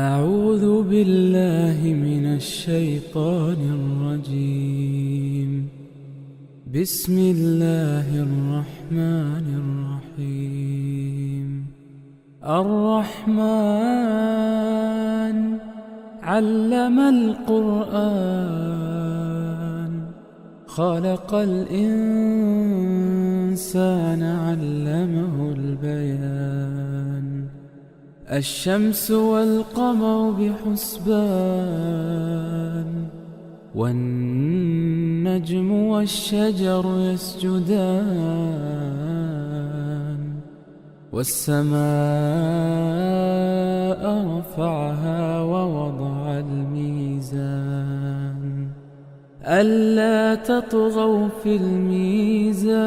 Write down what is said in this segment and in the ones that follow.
أعوذ بالله من الشيطان الرجيم. بسم الله الرحمن الرحيم. الرحمن علم القرآن، خلق الإنسان علمه البيان. الشمس والقمر بحسبان، والنجم والشجر يسجدان. والسماء رفعها ووضع الميزان، ألا تطغوا في الميزان.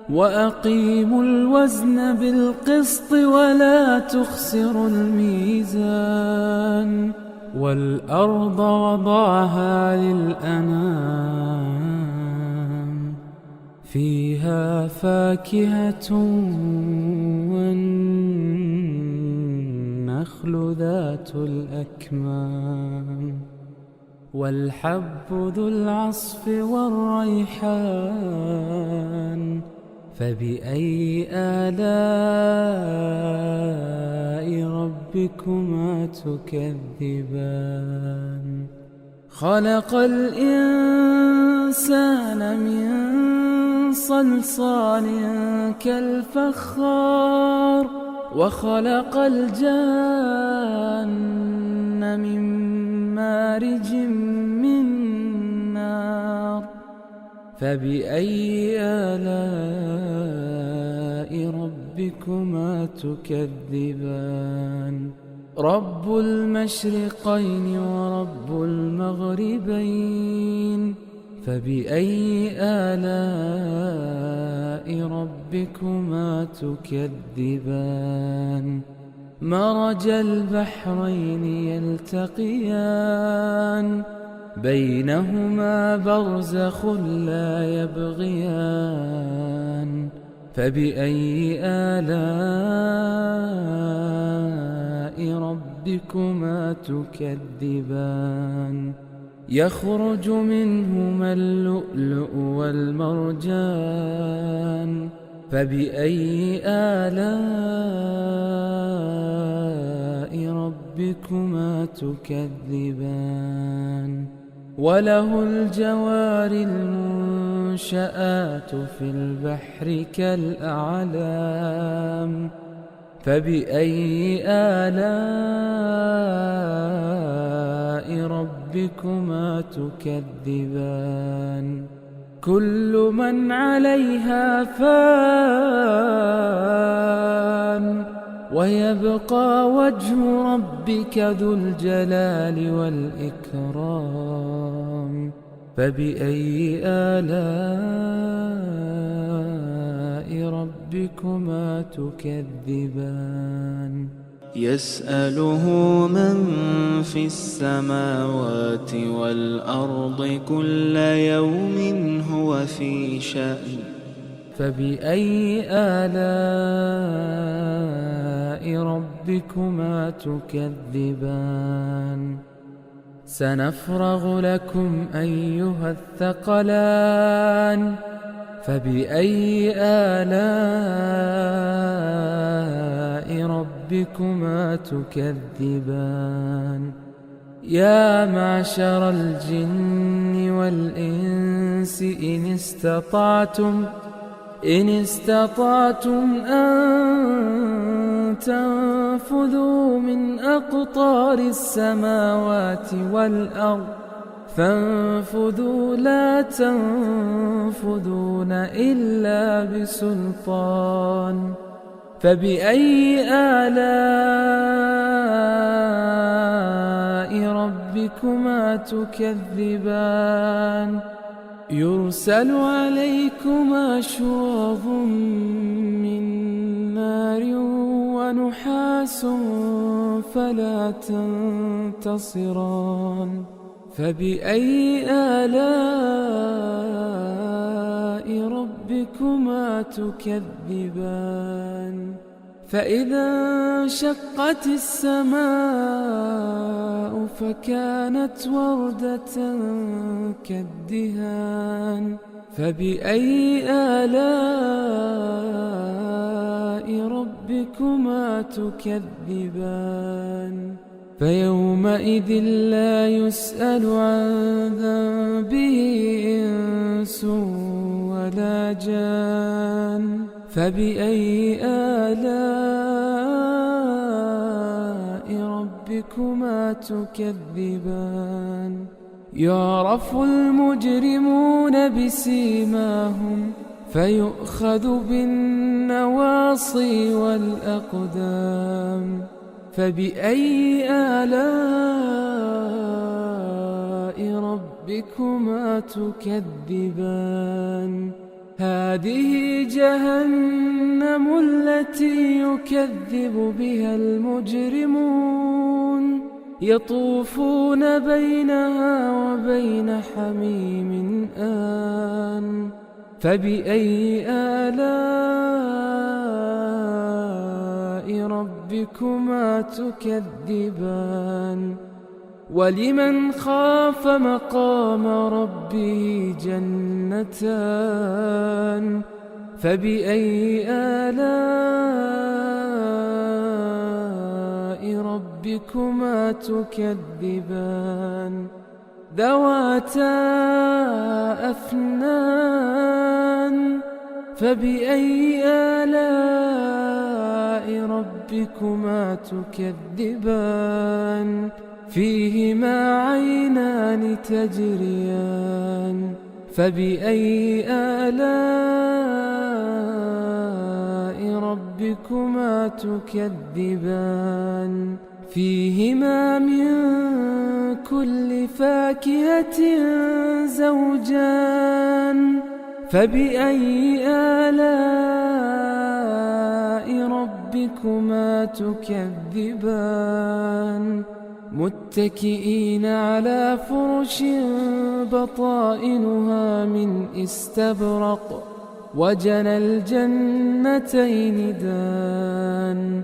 وأقيموا الوزن بالقسط ولا تخسروا الميزان. والأرض وضعها للأنام، فيها فاكهة والنخل ذات الأكمام، والحب ذو العصف والريحان. فبأي آلاء ربكما تكذبان؟ خلق الإنسان من صلصال كالفخار، وخلق الجان من مارج من نار. فبأي آلاء ربكما تكذبان؟ رب المشرقين ورب المغربين. فبأي آلاء ربكما تكذبان؟ مرج البحرين يلتقيان، بينهما برزخ لا يبغيان. فبأي آلاء ربكما تكذبان؟ يخرج منهما اللؤلؤ والمرجان. فبأي آلاء ربكما تكذبان؟ وله الجوار المنشآت في البحر كالأعلام. فبأي آلاء ربكما تكذبان؟ كل من عليها فان، ويبقى وجه ربك ذو الجلال والإكرام. فبأي آلاء ربكما تكذبان؟ يسأله من في السماوات والأرض كل يوم هو في شأن. فبأي آلاء ربكما تكذبان؟ سنفرغ لكم أيها الثقلان. فبأي آلاء ربكما تكذبان؟ يا معشر الجن والإنس إن استطعتم أن تنفذوا من أقطار السماوات والأرض فانفذوا، لا تنفذون إلا بسلطان. فبأي آلاء ربكما تكذبان؟ يرسل عليكما شواظ من نار ونحاس فلا تنتصران. فبأي آلاء ربكما تكذبان؟ فإذا انشقت السماء فكانت وردة كالدهان فبأي آلاء ربكما تكذبان فيومئذ لا يسأل عن ذنبه إنس ولا جان فبأي آلاء ربكما تكذبان يعرف المجرمون بسيماهم فيؤخذ بالنواصي والأقدام فبأي آلاء ربكما تكذبان هذه جهنم التي يكذب بها المجرمون يطوفون بينها وبين حميم آن فبأي آلاء ربكما تكذبان ولمن خاف مقام ربه جنتان فبأي آلاء ربكما تكذبان ذواتا أفنان فبأي آلاء ربكما تكذبان فيهما عينان تجريان فبأي آلاء ربكما تكذبان فيهما من كل فاكهة زوجان فبأي آلاء ربكما تكذبان متكئين على فرش بطائنها من استبرق وجنى الجنتين دان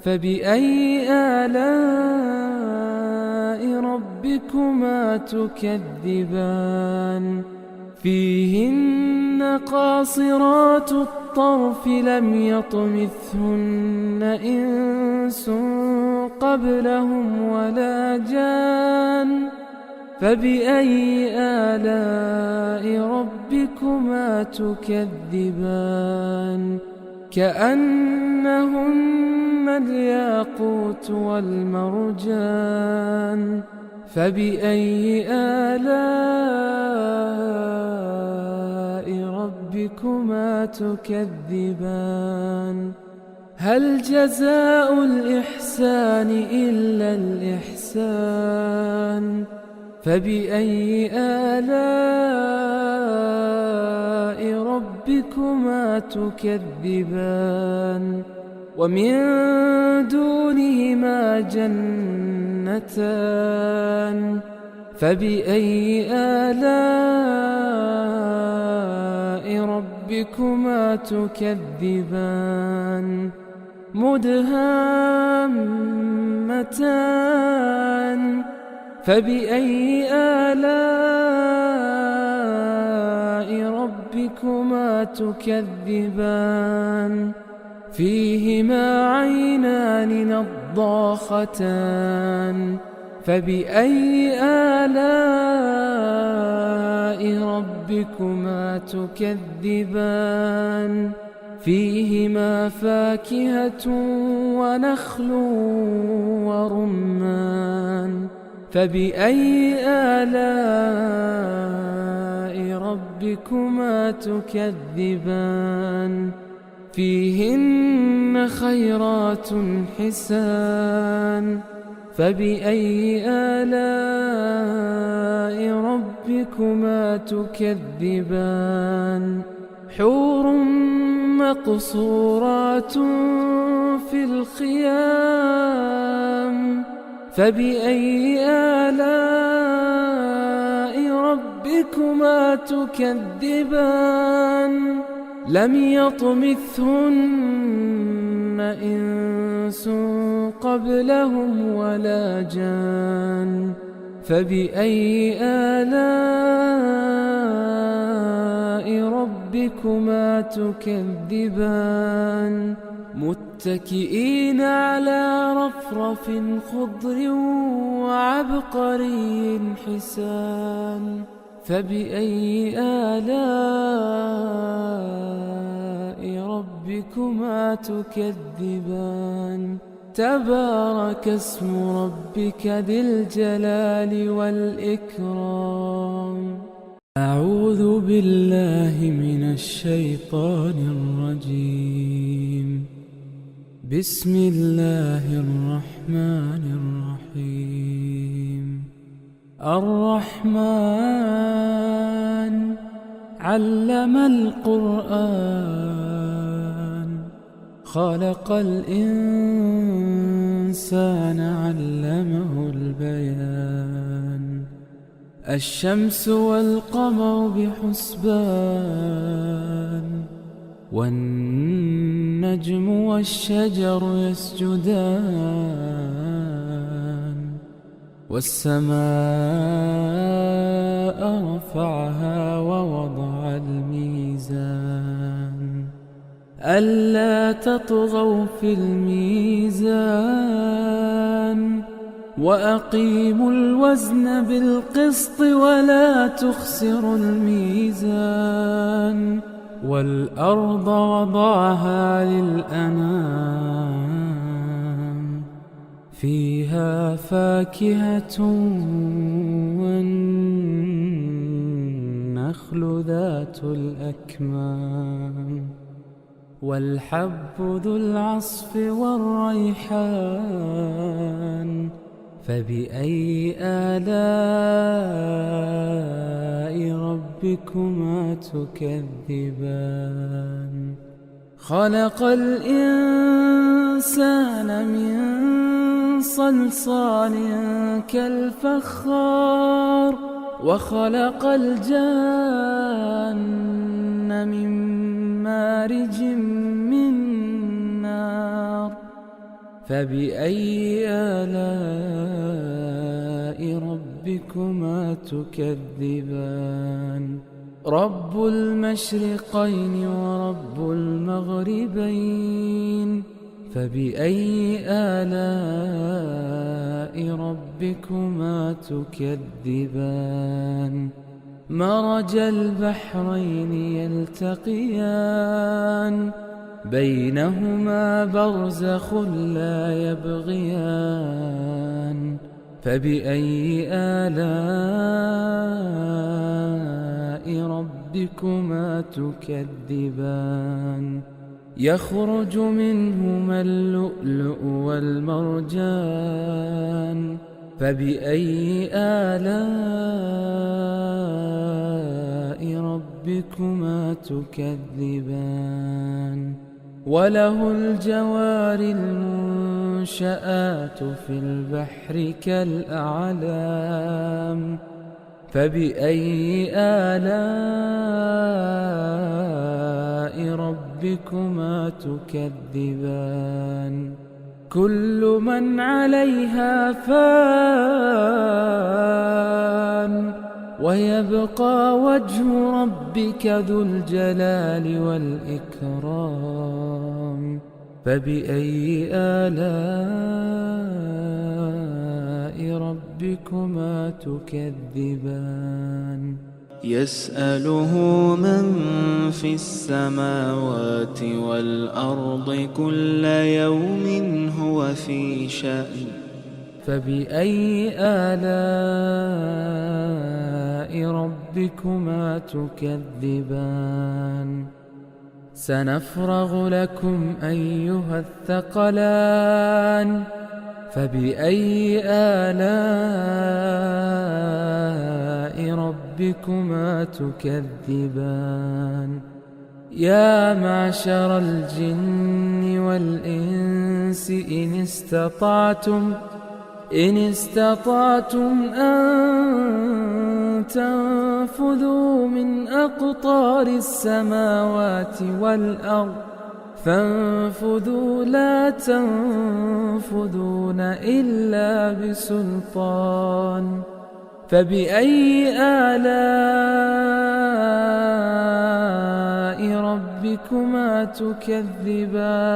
فبأي آلاء ربكما تكذبان فيهن قاصرات الطرف لم يطمثهن إنس قبلهم ولا جان فبأي آلاء ربكما تكذبان كأنهن الياقوت والمرجان فبأي آلاء ربكما تكذبان هل جزاء الإحسان إلا الإحسان فبأي آلاء ربكما تكذبان ومن دونهما جنتان فبأي آلاء ربكما تكذبان مدهامتان فبأي آلاء ربكما تكذبان فيهما عينان نضاختان فبأي آلاء ربكما تكذبان فيهما فاكهة ونخل ورمان فبأي آلاء ربكما تكذبان فيهن خيرات حسان فبأي آلاء ربكما تكذبان حور مقصورات في الخيام فبأي آلاء ربكما تكذبان لم يطمثهن إنس قبلهم ولا جان فبأي آلاء ربكما تكذبان متكئين على رفرف خضر وعبقري حسان فبأي آلاء ربكما تكذبان تبارك اسم ربك ذي الجلال والإكرام أعوذ بالله من الشيطان الرجيم بسم الله الرحمن الرحيم الرحمن علم القرآن خلق الإنسان علمه البيان الشمس والقمر بحسبان والنجم والشجر يسجدان والسماء رفعها ووضع الميزان ألا تطغوا في الميزان وأقيموا الوزن بالقسط ولا تخسروا الميزان والأرض وضعها للأنام فيها فاكهة والنخل ذات الأكمام والحب ذو العصف والريحان فبأي آلاء ربكما تكذبان خلق الإنسان من صلصال كالفخار وخلق الجان من مارج من نار فبأي آلاء ربكما تكذبان رب المشرقين ورب المغربين فبأي آلاء ربكما تكذبان مرج البحرين يلتقيان بينهما برزخ لا يبغيان فبأي آلاء ربكما تكذبان يخرج منهما اللؤلؤ والمرجان فبأي آلاء ربكما تكذبان وله الجوار المنشآت في البحر كالأعلام فبأي آلاء ربكما تكذبان كل من عليها فان ويبقى وجه ربك ذو الجلال والإكرام فبأي آلاء ربكما تكذبان يسأله من في السماوات والأرض كل يوم هو في شأن فبأي آلاء ربكما تكذبان سنفرغ لكم أيها الثقلان فبأي آلاء ربكما تكذبان يا معشر الجن والإنس إن استطعتم أن تنفذوا من أقطار السماوات والأرض فانفذوا لا تنفذون إلا بسلطان فبأي آلاء ربكما تكذبان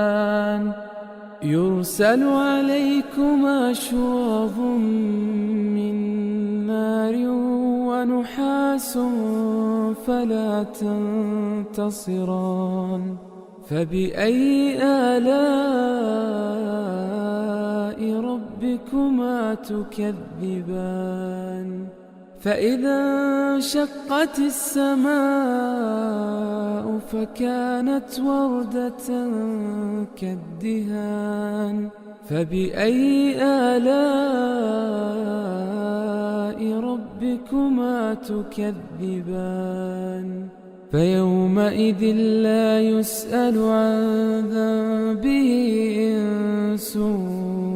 يرسل عليكما شواظ من نار ونحاس فلا تنتصران فبأي آلاء ربكما تكذبان فإذا انشقت السماء فكانت وردة كالدهان فبأي آلاء ربكما تكذبان فيومئذ لا يسأل عن ذنبه إنس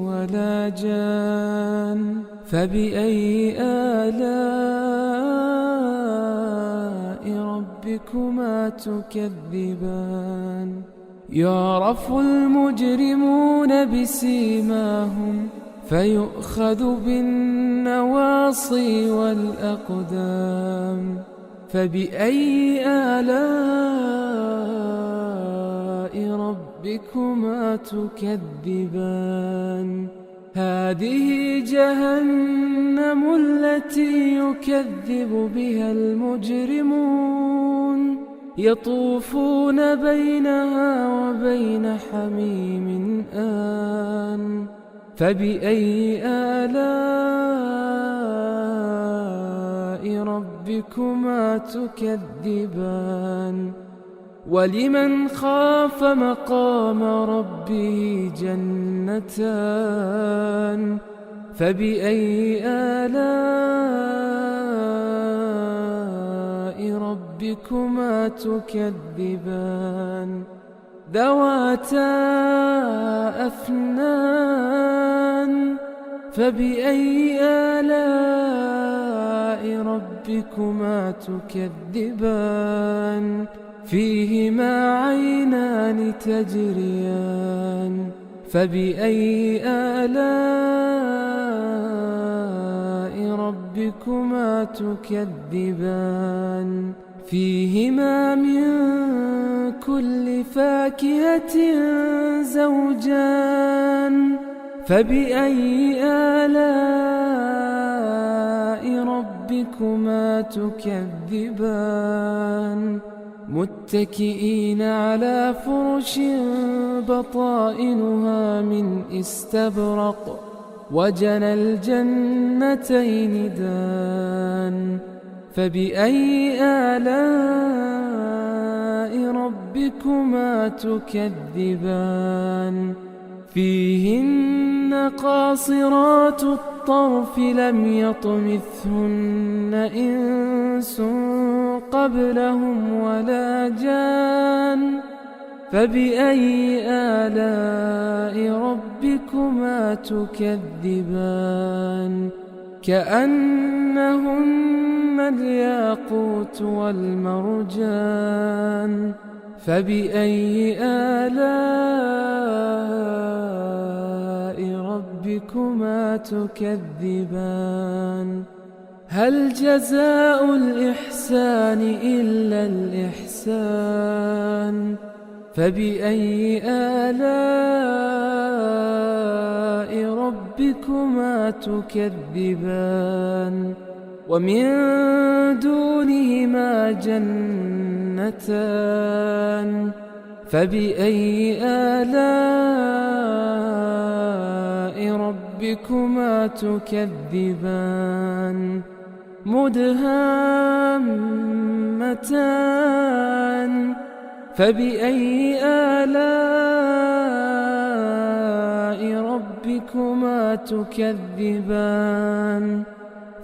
ولا جان فبأي آلاء ربكما تكذبان يعرف المجرمون بسيماهم فيؤخذ بالنواصي والأقدام فبأي آلاء ربكما تكذبان هذه جهنم التي يكذب بها المجرمون يطوفون بينها وبين حميم آن فبأي آلاء ربكما تكذبان ولمن خاف مقام ربه جنتان فبأي آلاء ربكما تكذبان ذواتا أفنان فبأي آلاء ربكما تكذبان فيهما عينان تجريان فبأي آلاء ربكما تكذبان فيهما من كل فاكهة زوجان فبأي آلاء ربكما تكذبان متكئين على فرش بطائنها من استبرق وجنى الجنتين دان فبأي آلاء ربكما تكذبان فيهن قاصرات الطرف لم يطمثهن إنس قبلهم ولا جان فبأي آلاء ربكما تكذبان كأنهن الياقوت والمرجان فبأي آلاء ربكما تكذبان هل جزاء الإحسان إلا الإحسان فبأي آلاء ربكما تكذبان ومن دونهما جنتان فبأي آلاء ربكما تكذبان مدهامتان فبأي آلاء ربكما تكذبان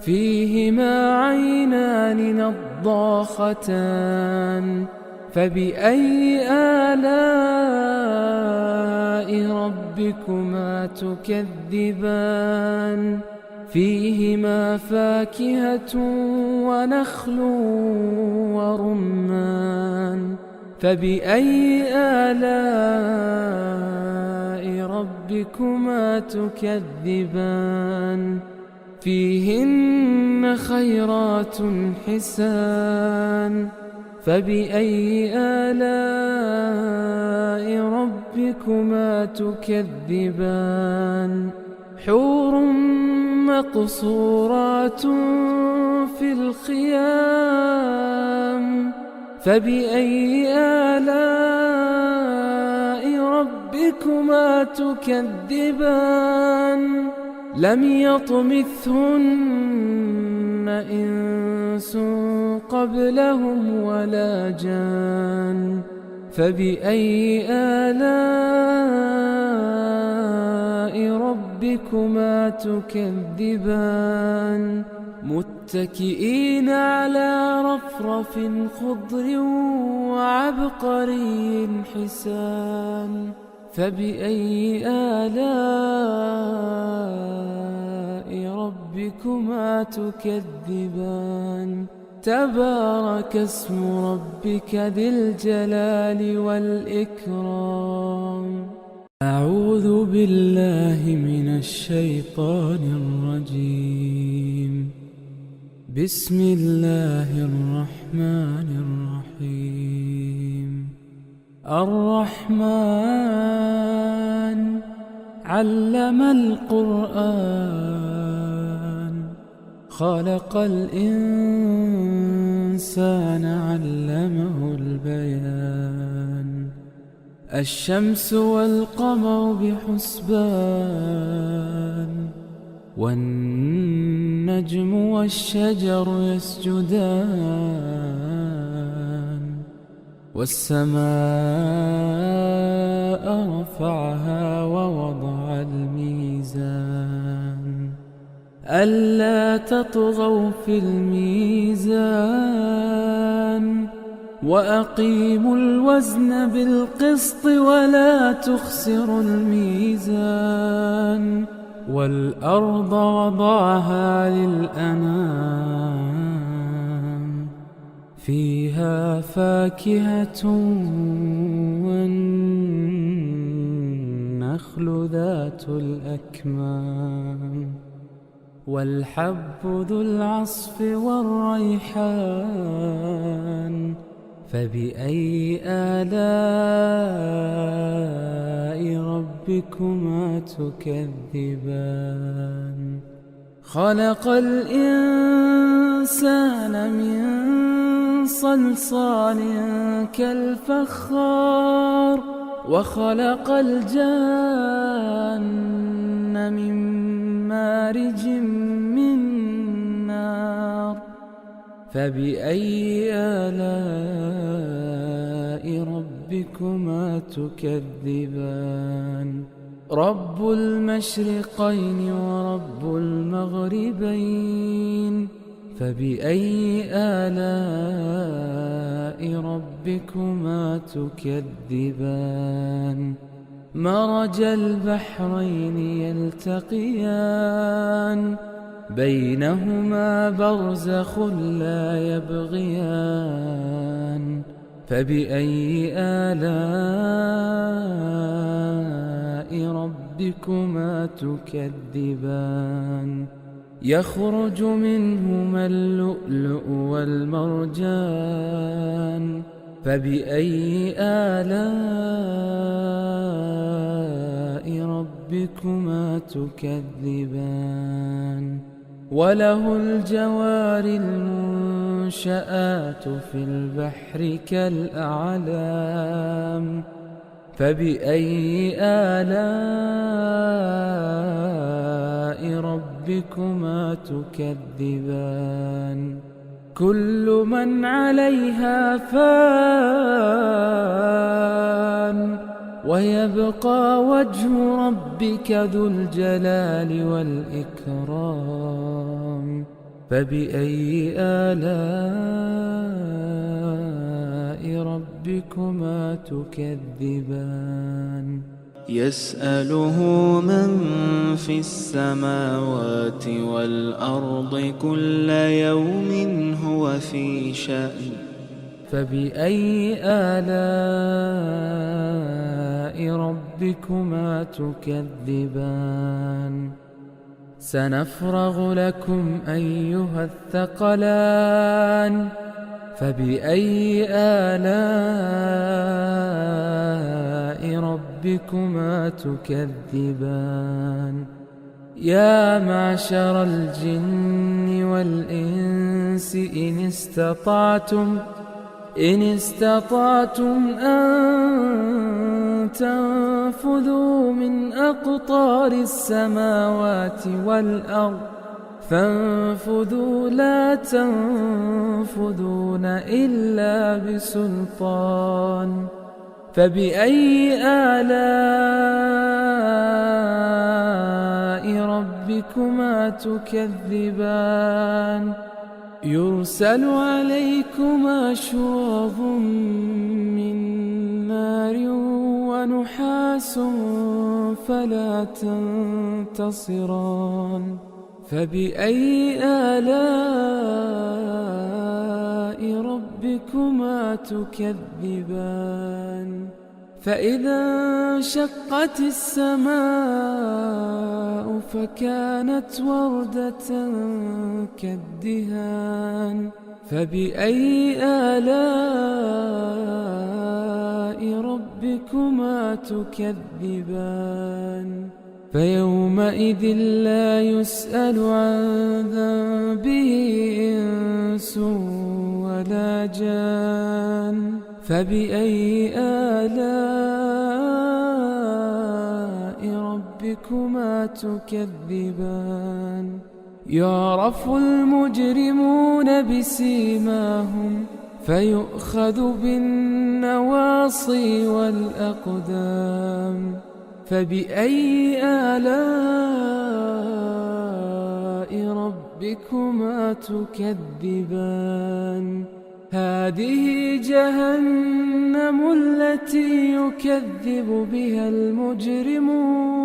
فيهما عينان نضاختان فبأي آلاء ربكما تكذبان فيهما فاكهة ونخل ورمان فبأي آلاء ربكما تكذبان فيهن خيرات حسان فبأي آلاء ربكما تكذبان حور مقصورات في الخيام فبأي آلاء ربكما تكذبان لم يطمثهن إنس قبلهم ولا جان فبأي آلاء ربكما تكذبان متكئين على رفرف خضر وعبقري حسان فبأي آلاء ربكما تكذبان تبارك اسم ربك ذي الجلال والإكرام أعوذ بالله من الشيطان الرجيم بسم الله الرحمن الرحيم الرحمن علم القرآن خلق الإنسان علمه البيان الشمس والقمر بحسبان والنجم والشجر يسجدان والسماء رفعها ووضع الميزان ألا تطغوا في الميزان وأقيموا الوزن بالقسط ولا تخسروا الميزان والأرض وضعها للأنام فيها فاكهة والنخل ذات الأكمام والحب ذو العصف والريحان فبأي آلاء ربكما تكذبان خلق الإنسان من صلصال كالفخار وخلق الجان من مارج من نار فبأي آلاء ربكما تكذبان رب المشرقين ورب المغربين فبأي آلاء ربكما تكذبان مرج البحرين يلتقيان بينهما برزخ لا يبغيان فبأي آلاء ربكما تكذبان يخرج منهما اللؤلؤ والمرجان فبأي آلاء ربكما تكذبان وله الجوار المنشآت في البحر كالأعلام فبأي آلاء ربكما تكذبان كل من عليها فان ويبقى وجه ربك ذو الجلال والإكرام فبأي آلاء ربكما تكذبان يسأله من في السماوات والأرض كل يوم هو في شأن فبأي آلاء ربكما تكذبان سنفرغ لكم أيها الثقلان فبأي آلاء ربكما تكذبان يا معشر الجن والإنس إن استطعتم أن تنفذوا من أقطار السماوات والأرض فانفذوا لا تنفذون إلا بسلطان فبأي آلاء ربكما تكذبان يرسل عليكما شواظ من نار ونحاس فلا تنتصران فبأي آلاء ربكما تكذبان فإذا انشقت السماء فكانت وردة كالدهان فبأي آلاء ربكما تكذبان فيومئذ لا يسأل عن ذنبه إنس ولا جان فبأي آلاء ربكما تكذبان يعرف المجرمون بسيماهم فيؤخذ بالنواصي والأقدام فبأي آلاء ربكما تكذبان هذه جهنم التي يكذب بها المجرمون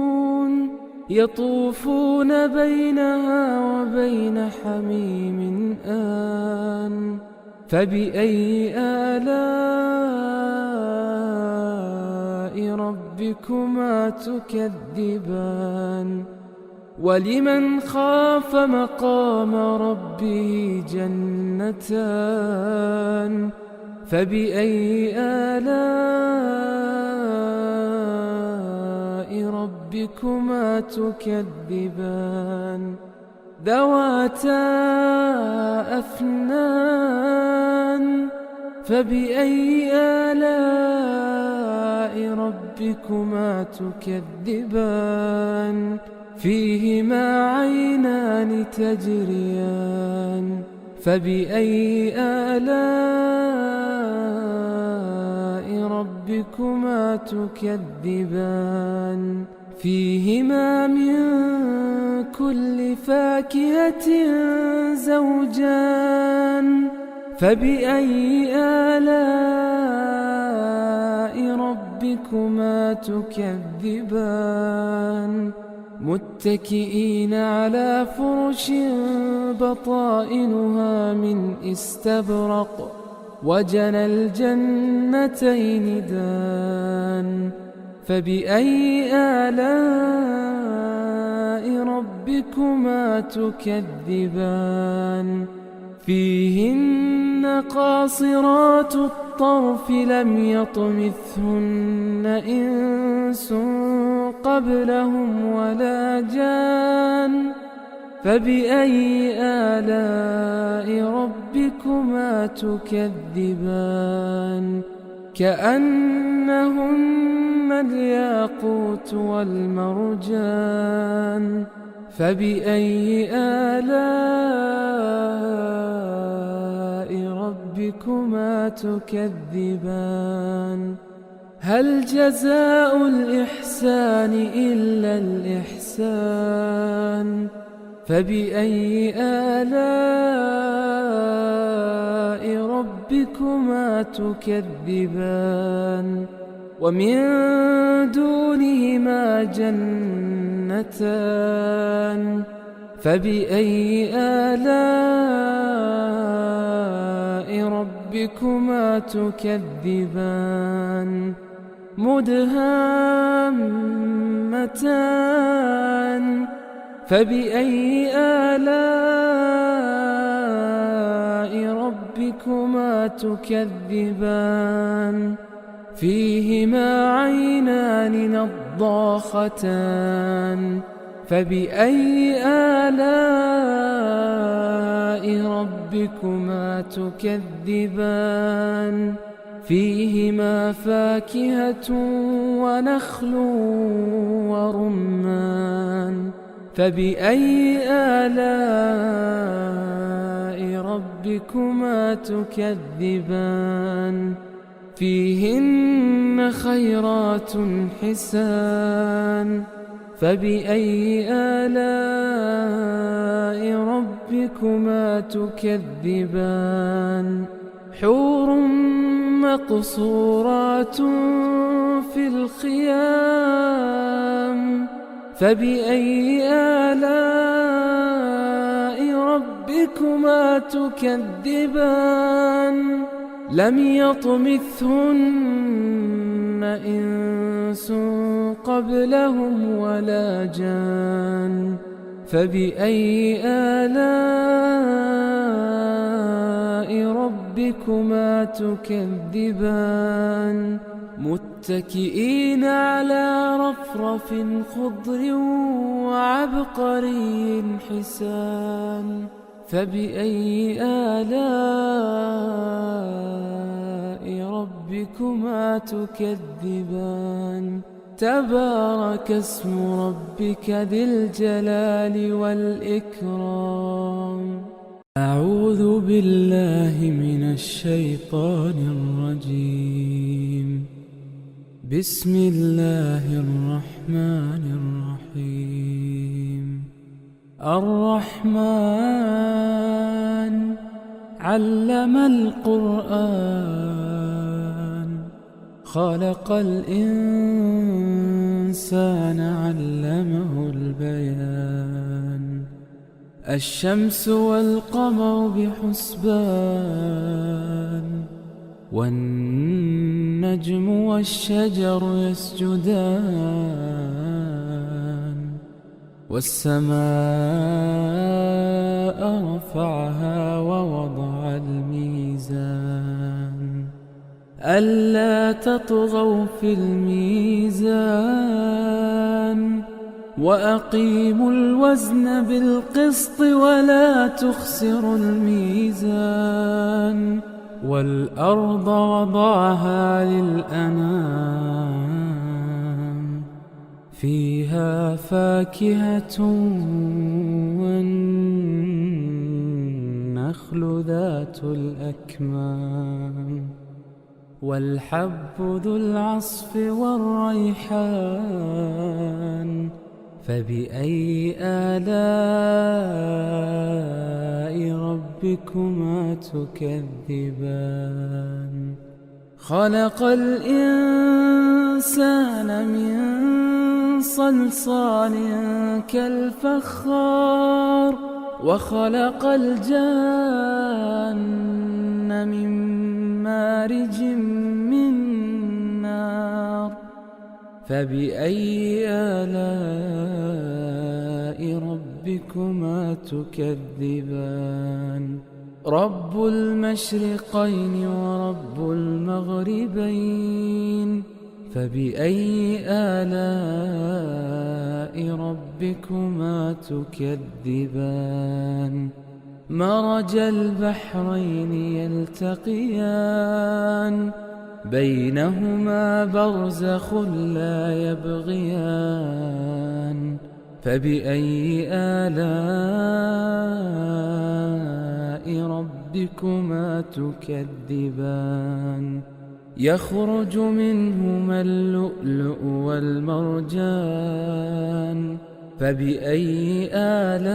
يطوفون بينها وبين حميم آن فبأي آلاء ربكما تكذبان ولمن خاف مقام ربه جنتان فبأي آلاء ربكما تكذبان ذواتا أفنان فبأي آلاء ربكما تكذبان فيهما عينان تجريان فبأي آلاء ربكما تكذبان فيهما من كل فاكهة زوجان فبأي آلاء ربكما تكذبان متكئين على فرش بطائنها من استبرق وجنى الجنتين دان فبأي آلاء ربكما تكذبان فيهن قاصرات الطرف لم يطمثهن إنس قبلهم ولا جان فبأي آلاء ربكما تكذبان كأنهن الياقوت والمرجان فبأي آلاء ربكما تكذبان هل جزاء الإحسان إلا الإحسان فبأي آلاء ربكما تكذبان ومن دونهما جنتان فبأي آلاء ربكما ربكما تكذبان مدهامتان فبأي آلاء ربكما تكذبان فيهما عينان نضاختان فبأي آلاء ربكما تكذبان فيهما فاكهة ونخل ورمان فبأي آلاء ربكما تكذبان فيهن خيرات حسان فبأي آلاء ربكما تكذبان حور مقصورات في الخيام فبأي آلاء ربكما تكذبان لم يطمثهن إنس قبلهم ولا جان فبأي آلاء ربكما تكذبان متكئين على رفرف خضر وعبقري حسان فبأي آلاء ربكما تكذبان تبارك اسم ربك ذي الجلال والإكرام أعوذ بالله من الشيطان الرجيم بسم الله الرحمن الرحيم الرحمن علم القرآن خلق الإنسان علمه البيان الشمس والقمر بحسبان والنجم والشجر يسجدان والسماء رفعها ووضع الميزان ألا تطغوا في الميزان وأقيموا الوزن بالقسط ولا تخسروا الميزان والأرض وضعها للأنام فيها فاكهة والنخل ذات الأكمام والحب ذو العصف والريحان فبأي آلاء ربكما تكذبان خلق الإنسان من صلصال كالفخار وخلق الجان من مارج من نار فبأي آلاء ربكما تكذبان رب المشرقين ورب المغربين فبأي آلاء ربكما تكذبان مرج البحرين يلتقيان بينهما برزخ لا يبغيان فبأي آلاء ربكما تكذبان يخرج منهما اللؤلؤ والمرجان فبأي آلاء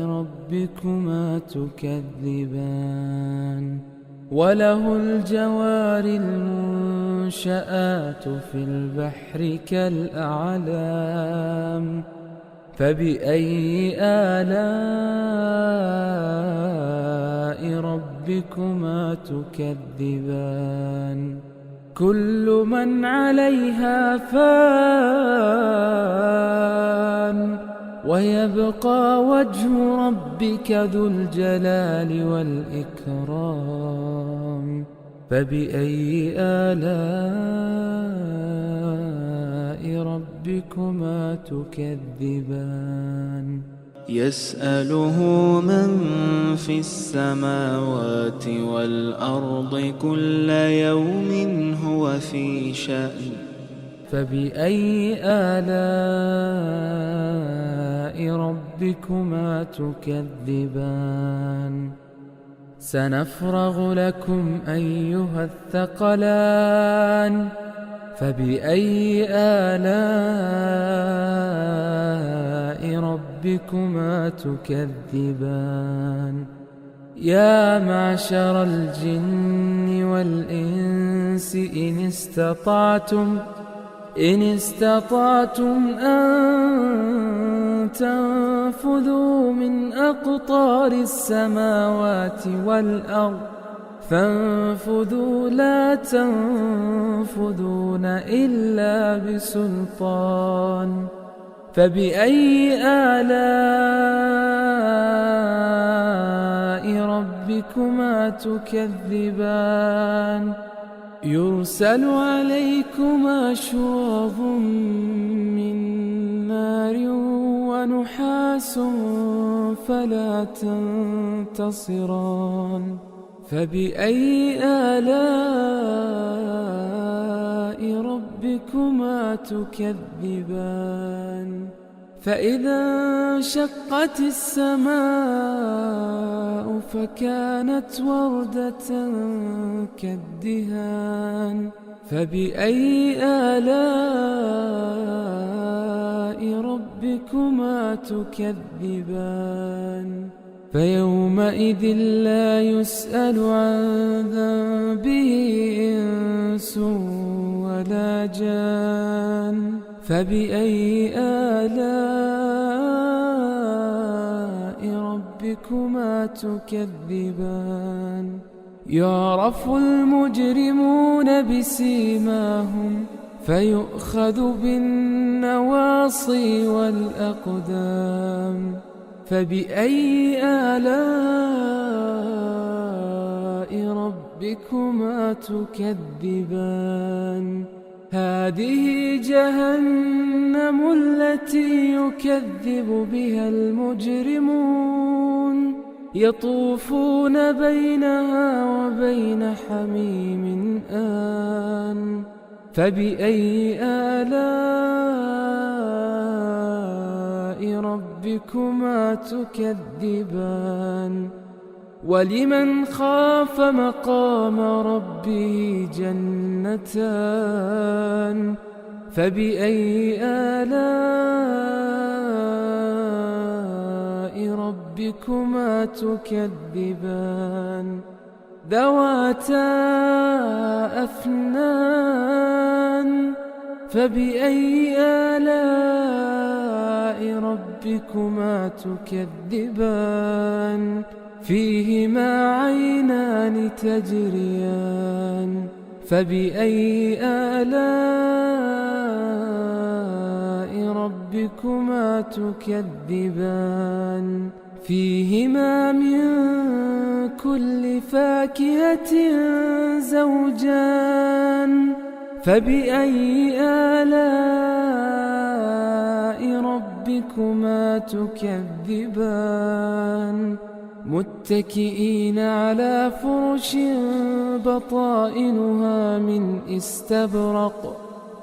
ربكما تكذبان وله الجوار المنشآت في البحر كالأعلام فبأي آلاء ربكما تكذبان كل من عليها فان ويبقى وجه ربك ذو الجلال والإكرام فبأي آلاء ربكما تكذبان يسأله من في السماوات والأرض كل يوم هو في شأن فبأي آلاء ربكما تكذبان سنفرغ لكم أيها الثقلان فبأي آلاء ربكما تكذبان يا معشر الجن والإنس إن استطعتم أن تنفذوا من أقطار السماوات والأرض فانفذوا لا تنفذون إلا بسلطان فبأي آلاء ربكما تكذبان يرسل عليكما شواظ من نار ونحاس فلا تنتصران فبأي آلاء ربكما تكذبان فإذا انشقت السماء فكانت وردة كالدهان فبأي آلاء ربكما تكذبان فيومئذ لا يسأل عن ذنبه إنس ولا جان فبأي آلاء ربكما تكذبان يعرف المجرمون بسيماهم فيؤخذ بالنواصي والأقدام فبأي آلاء ربكما تكذبان هذه جهنم التي يكذب بها المجرمون يطوفون بينها وبين حميم آن فبأي آلاء ربكما تكذبان ولمن خاف مقام ربه جنتان فبأي آلاء ربكما تكذبان ذواتا أفنان فبأي آلاء ربكما تكذبان فيهما عينان تجريان فبأي آلاء ربكما تكذبان فيهما من كل فاكهة زوجان فبأي آلاء ربكما تكذبان متكئين على فرش بطائنها من استبرق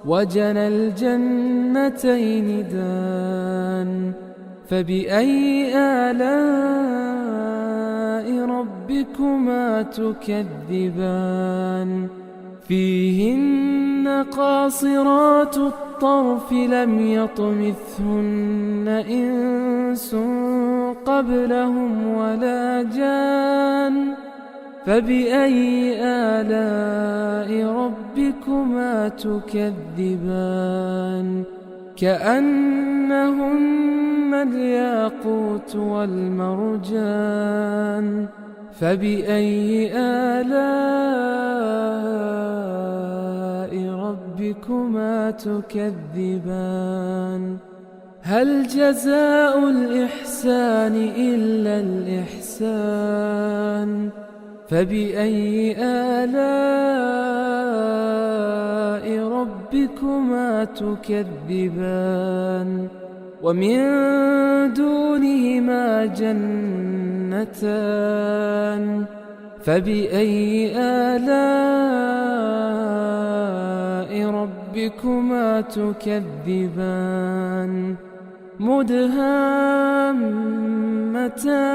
وجنى الجنتين دان فبأي آلاء ربكما تكذبان فيهن قاصرات الطرف لم يطمثهن إنس قبلهم ولا جان فبأي آلاء ربكما تكذبان كأنهن الياقوت والمرجان فبأي آلاء ربكما تكذبان هل جزاء الإحسان إلا الإحسان فبأي آلاء ربكما تكذبان ومن دونهما جنتان فبأي آلاء ربكما تكذبان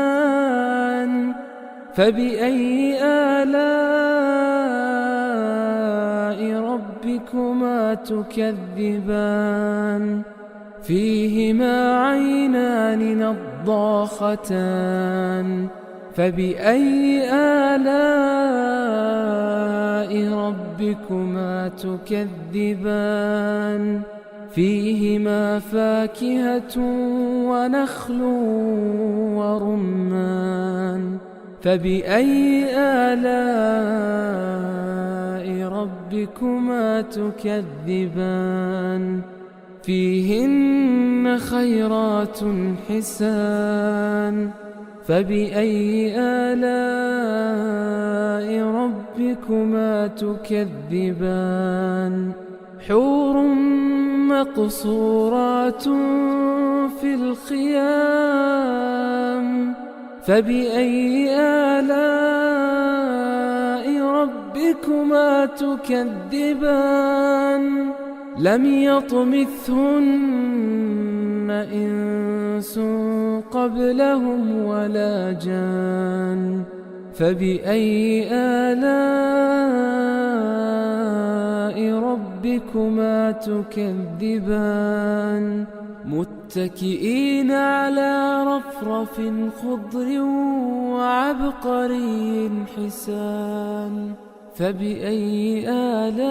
مدهامتان فبأي آلاء ربكما تكذبان فيهما عينان نضاختان فبأي آلاء ربكما تكذبان فيهما فاكهة ونخل ورمان فبأي آلاء ربكما تكذبان فيهن خيرات حسان فبأي آلاء ربكما تكذبان حور مقصورات في الخيام فبأي آلاء ربكما تكذبان لم يطمثهن إنس قبلهم ولا جان فبأي آلاء ربكما تكذبان متكئين على رفرف خضر وعبقري حسان فبأي آلاء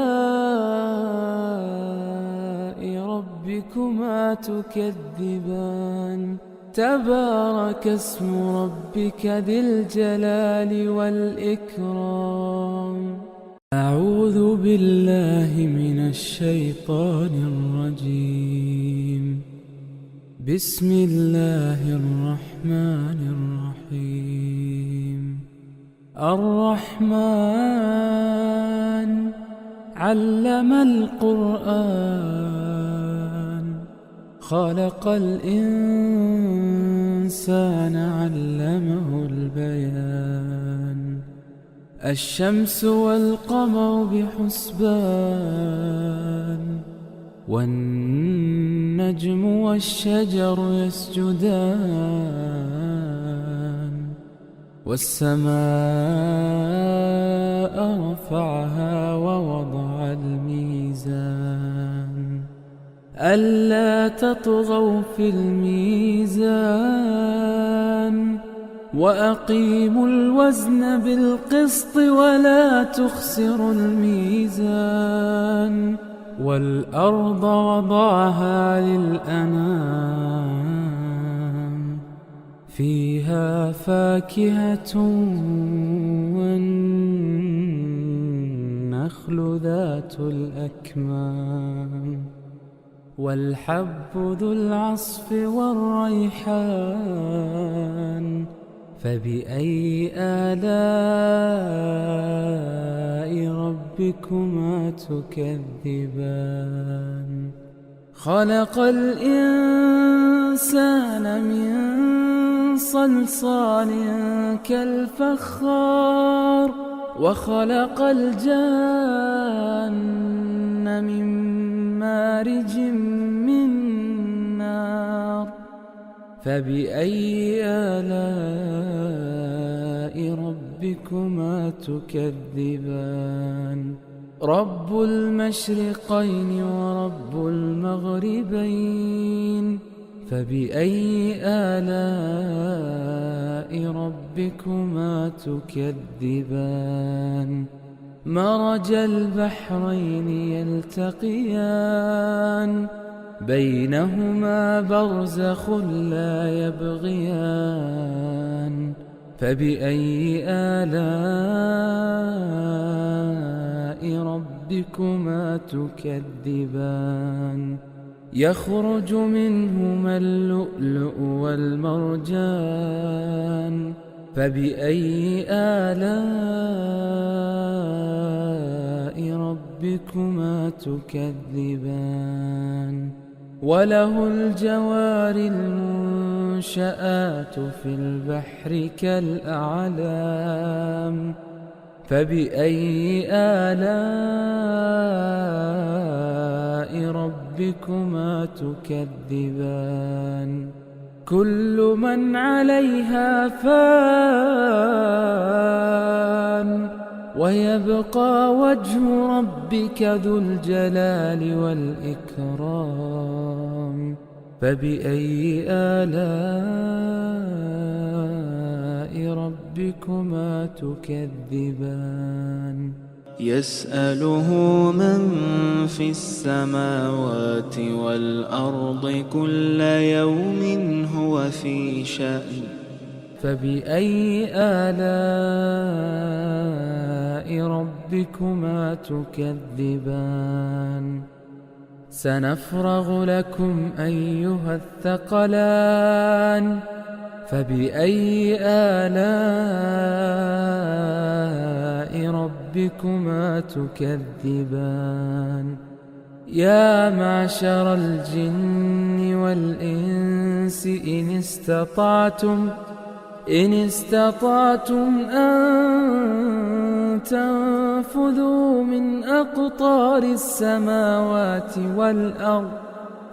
ربكما تكذبان تبارك اسم ربك ذي الجلال والإكرام أعوذ بالله من الشيطان الرجيم بسم الله الرحمن الرحيم الرحمن علم القرآن خلق الإنسان علمه البيان الشمس والقمر بحسبان والنجم والشجر يسجدان والسماء رفعها ووضع الميزان ألا تطغوا في الميزان وأقيموا الوزن بالقسط ولا تخسروا الميزان والأرض وضعها للأنام فيها فاكهة والنخل ذات الأكمام والحب ذو العصف والريحان فبأي آلاء ربكما تكذبان خلق الإنسان من صلصال كالفخار وخلق الجان من مارج من نار فبأي آلاء ربكما تكذبان رب المشرقين ورب المغربين فبأي آلاء ربكما تكذبان مرج البحرين يلتقيان بينهما برزخ لا يبغيان فبأي آلاء ربكما تكذبان يخرج منهما اللؤلؤ والمرجان فبأي آلاء ربكما تكذبان وله الجوار المنشآت في البحر كالأعلام فبأي آلاء ربكما تكذبان كل من عليها فان ويبقى وجه ربك ذو الجلال والإكرام فبأي آلاء ربكما تكذبان يسأله من في السماوات والأرض كل يوم هو في شأن فبأي آلاء ربكما تكذبان سنفرغ لكم أيها الثقلان فبأي آلاء ربكما تكذبان يا معشر الجن والإنس إن استطعتم أن تنفذوا من أقطار السماوات والأرض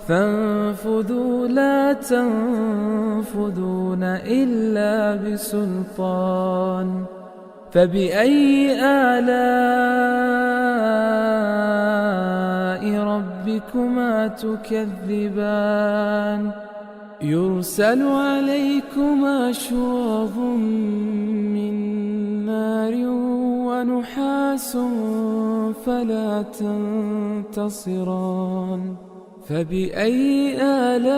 فانفذوا لا تنفذون إلا بسلطان فبأي آلاء ربكما تكذبان يرسل عليكما شواظ من نار ونحاس فلا تنتصران فبأي آلاء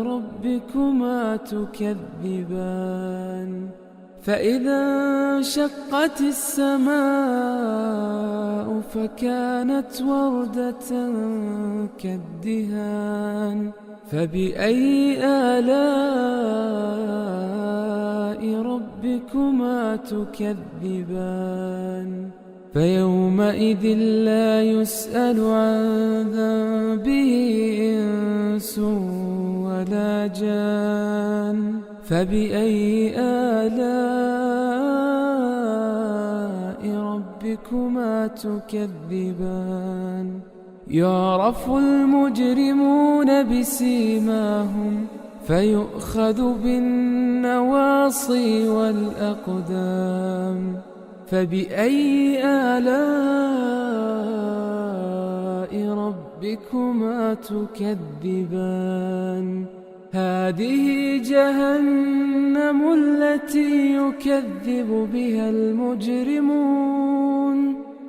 ربكما تكذبان فإذا انشقت السماء فكانت وردة كالدهان فبأي آلاء ربكما تكذبان فيومئذ لا يسأل عن ذنبه إنس ولا جان فبأي آلاء ربكما تكذبان يعرف المجرمون بسيماهم فيؤخذ بالنواصي والأقدام فبأي آلاء ربكما تكذبان هذه جهنم التي يكذب بها المجرمون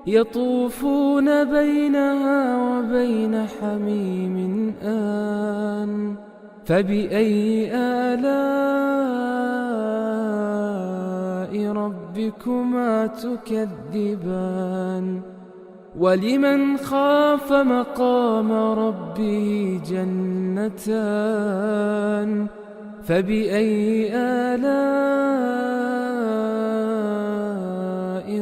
يطوفون بينها وبين حميم آن فبأي آلاء ربكما تكذبان ولمن خاف مقام ربه جنتان فبأي آلاء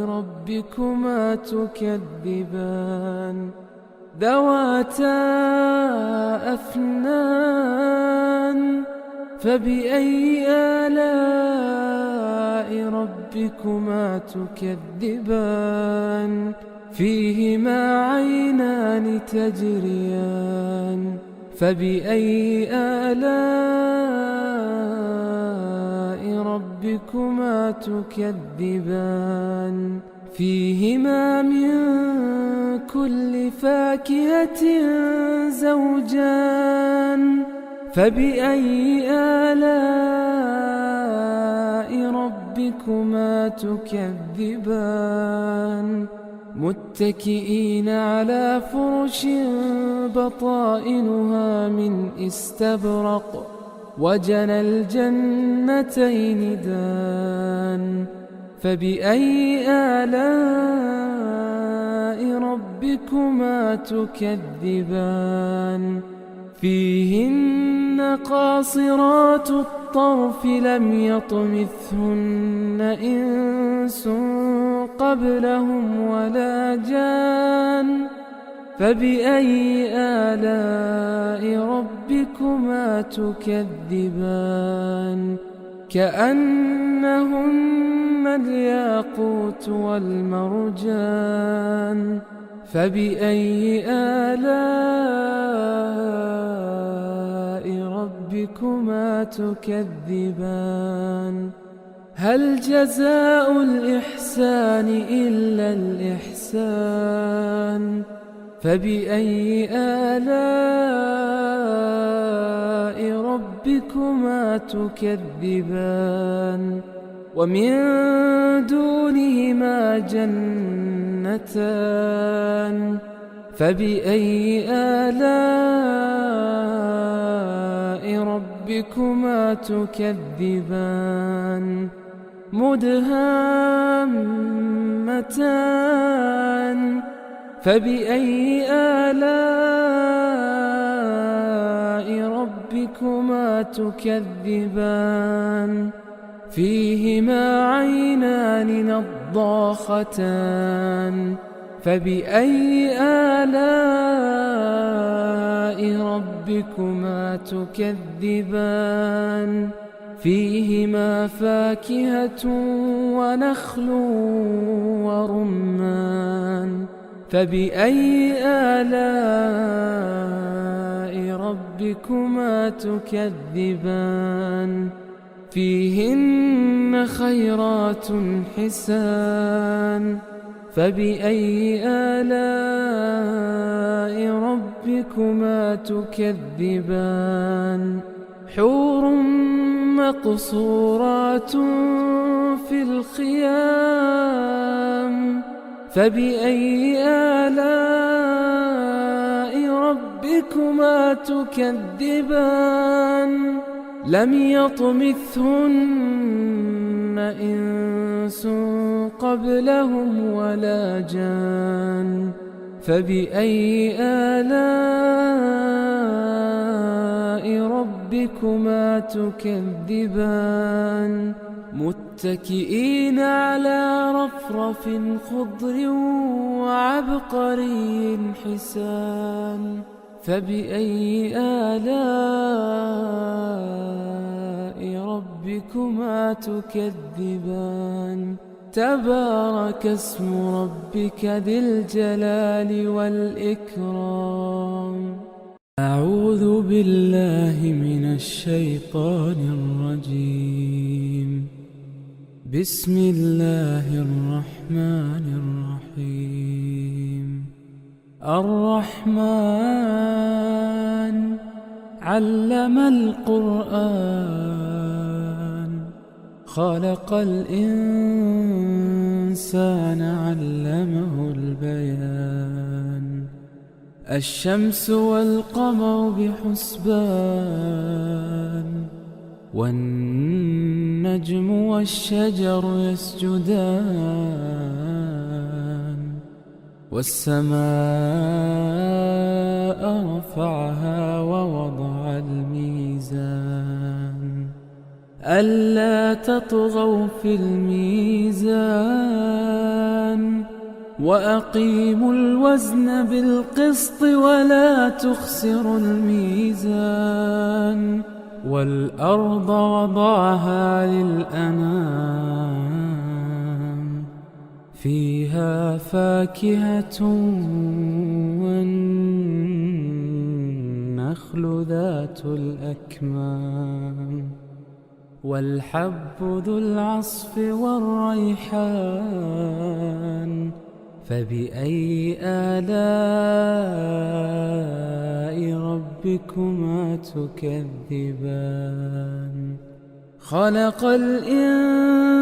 ربكما تكذبان ذواتا أفنان فبأي آلاء ربكما تكذبان فيهما عينان تجريان فبأي آلاء ربكما تكذبان فيهما من كل فاكهة زوجان فبأي آلاء ربكما تكذبان متكئين على فرش بطائنها من استبرق وجنى الجنتين دان فبأي آلاء ربكما تكذبان فيهن قاصرات الطرف لم يطمثهن إنس قبلهم ولا جان فبأي آلاء ربكما تكذبان كأنهن الياقوت والمرجان فبأي آلاء ربكما تكذبان هل جزاء الإحسان إلا الإحسان فبأي آلاء ربكما تكذبان ومن دونهما جنتان فبأي آلاء ربكما تكذبان مدهامتان فبأي آلاء ربكما تكذبان فيهما عينان نضاختان فبأي آلاء ربكما تكذبان فيهما فاكهة ونخل ورمان فبأي آلاء ربكما تكذبان فيهن خيرات حسان فبأي آلاء ربكما تكذبان حور مقصورات في الخيام فبأي آلاء ربكما تكذبان لم يطمثهن إنس قبلهم ولا جان فبأي آلاء ربكما تكذبان متكئين على رفرف خضر وعبقري حسان فبأي آلاء ربكما تكذبان تبارك اسم ربك ذي الجلال والإكرام أعوذ بالله من الشيطان الرجيم بسم الله الرحمن الرحيم الرحمن علم القرآن خلق الإنسان علمه البيان الشمس والقمر بحسبان والنجم والشجر يسجدان والسماء رفعها ووضع الميزان ألا تطغوا في الميزان وأقيموا الوزن بالقسط ولا تخسروا الميزان والأرض وضعها للأنام فيها فاكهة والنخل ذات الأكمام والحب ذو العصف والريحان فبأي آلاء ربكما تكذبان خلق الإنسان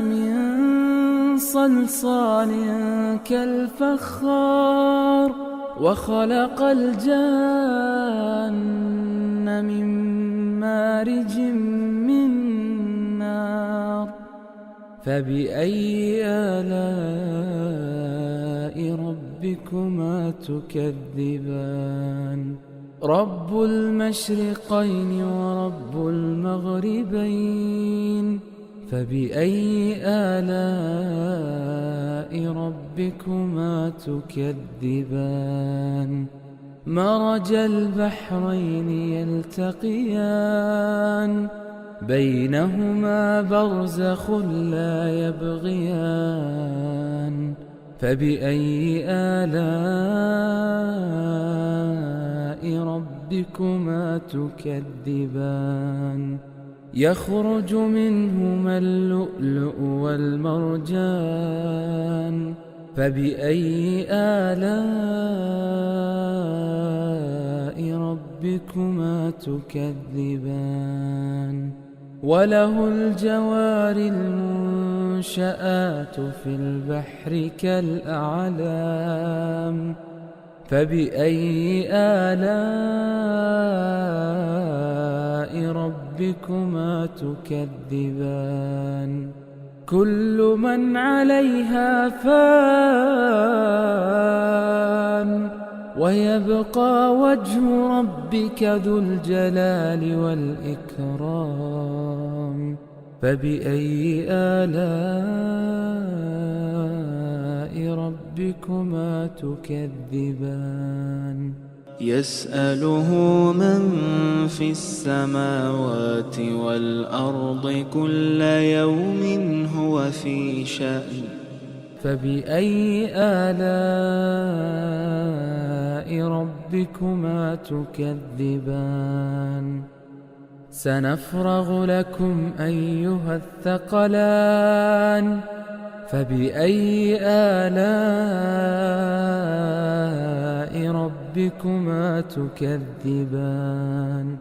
من صلصال كالفخار وخلق الجن من مارج من نار فبأي آلاء ربكما تكذبان رب المشرقين ورب المغربين فبأي آلاء ربكما تكذبان مرج البحرين يلتقيان بينهما برزخ لا يبغيان فبأي آلاء ربكما تكذبان يخرج منهما اللؤلؤ والمرجان فبأي آلاء ربكما تكذبان وله الجوار المنشآت في البحر كالأعلام فبأي آلاء ربكما تكذبان كل من عليها فان ويبقى وجه ربك ذو الجلال والإكرام فبأي آلاء ربكما تكذبان يسأله من في السماوات والأرض كل يوم هو في شأن فبأي آلاء ربكما تكذبان سنفرغ لكم أيها الثقلان فبأي آلاء ربكما تكذبان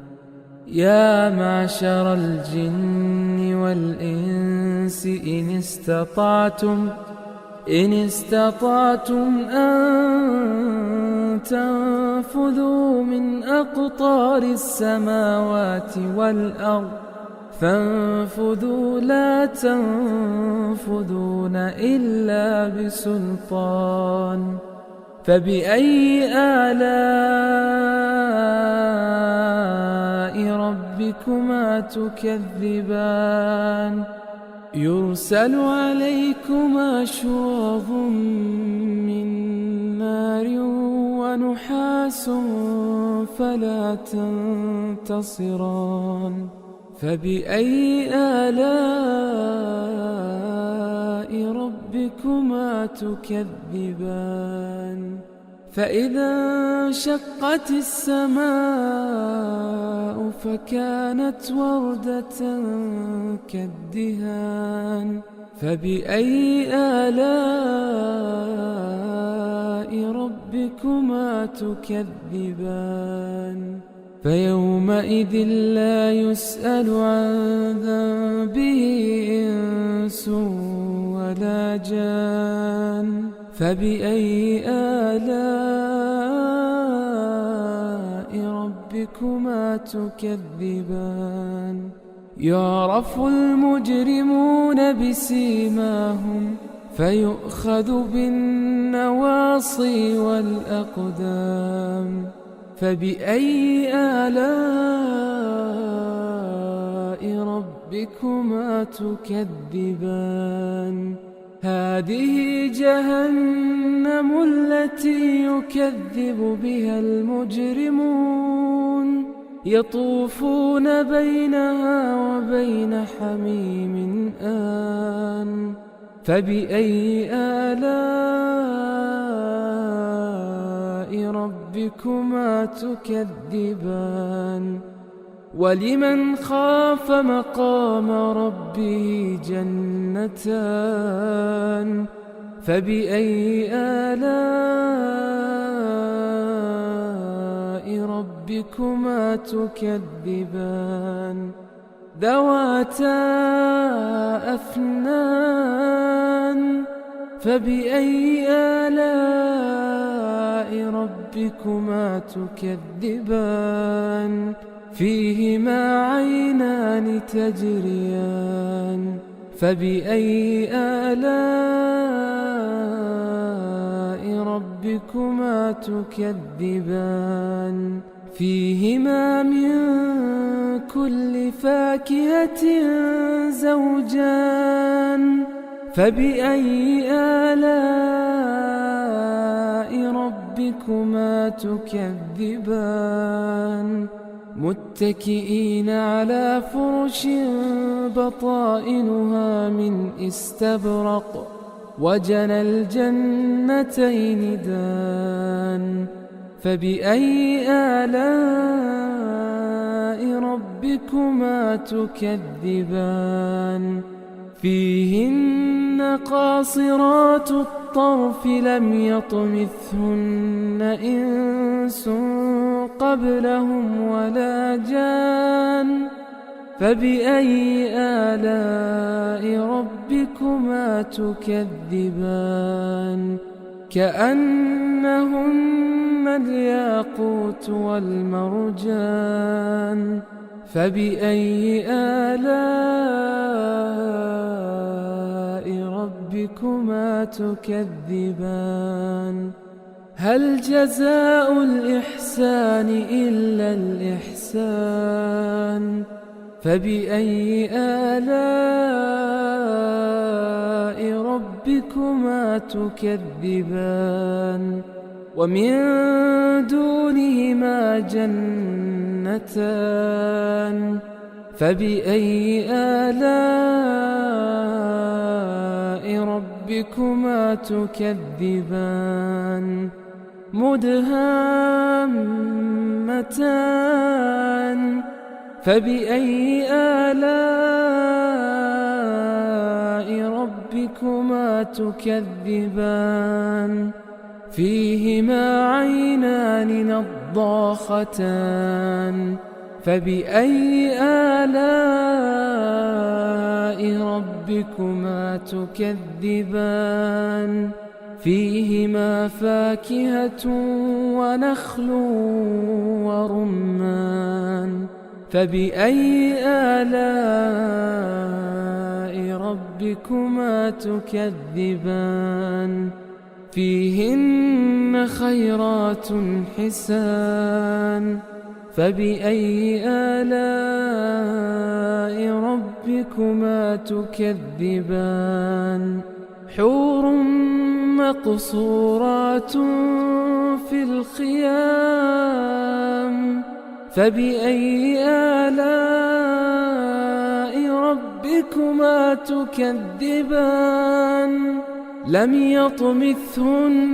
يا معشر الجن والإنس إن استطعتم أن تنفذوا من أقطار السماوات والأرض فانفذوا لا تنفذون إلا بسلطان فبأي آلاء ربكما تكذبان يرسل عليكما شواظ من نار ونحاس فلا تنتصران فبأي آلاء ربكما تكذبان فإذا انشقت السماء فكانت وردة كالدهان فبأي آلاء ربكما تكذبان فيومئذ لا يسأل عن ذنبه إنس ولا جان فبأي آلاء ربكما تكذبان يعرف المجرمون بسيماهم فيؤخذ بالنواصي والأقدام فبأي آلاء ربكما تكذبان هذه جهنم التي يكذب بها المجرمون يطوفون بينها وبين حميم آن فبأي آلاء ربكما تكذبان ولمن خاف مقام ربه جنتان فبأي آلاء ربكما تكذبان ذواتا أفنان فبأي آلاء ربكما تكذبان فيهما عينان تجريان فبأي آلاء ربكما تكذبان فيهما من كل فاكهة زوجان فبأي آلاء ربكما تكذبان متكئين على فرش بطائنها من استبرق وجنى الجنتين دان فبأي آلاء ربكما تكذبان فيهن قاصرات الطرف لم يطمثهن إنس قبلهم ولا جان فبأي آلاء ربكما تكذبان كأنهن الياقوت والمرجان فبأي آلاء ربكما تكذبان هل جزاء الإحسان إلا الإحسان فبأي آلاء ربكما تكذبان ومن دونهما جنتان فبأي آلاء ربكما تكذبان مدهامتان فبأي آلاء ربكما تكذبان فيهما عينان نضاختان فبأي آلاء ربكما تكذبان فيهما فاكهة ونخل ورمان فبأي آلاء ربكما تكذبان فيهن خيرات حسان فبأي آلاء ربكما تكذبان حور مقصورات في الخيام فبأي آلاء ربكما تكذبان لم يطمثهن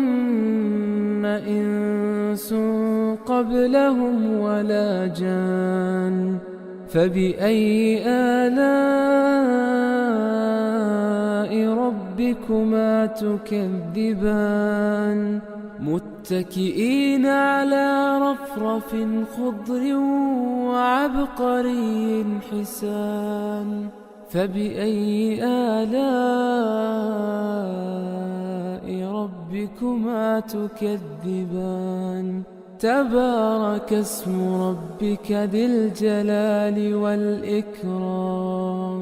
إنس قبلهم ولا جان فبأي آلاء ربكما تكذبان متكئين على رفرف خضر وعبقري حسان فبأي آلاء ربكما تكذبان تبارك اسم ربك ذي الجلال والإكرام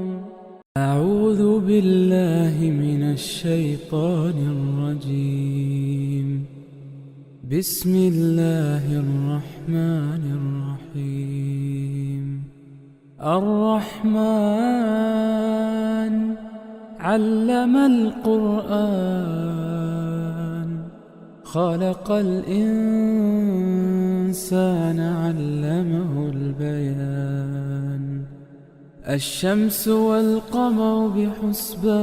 أعوذ بالله من الشيطان الرجيم بسم الله الرحمن الرحيم الرحمن علم القرآن خلق الإنسان علمه البيان الشمس والقمر بحسبان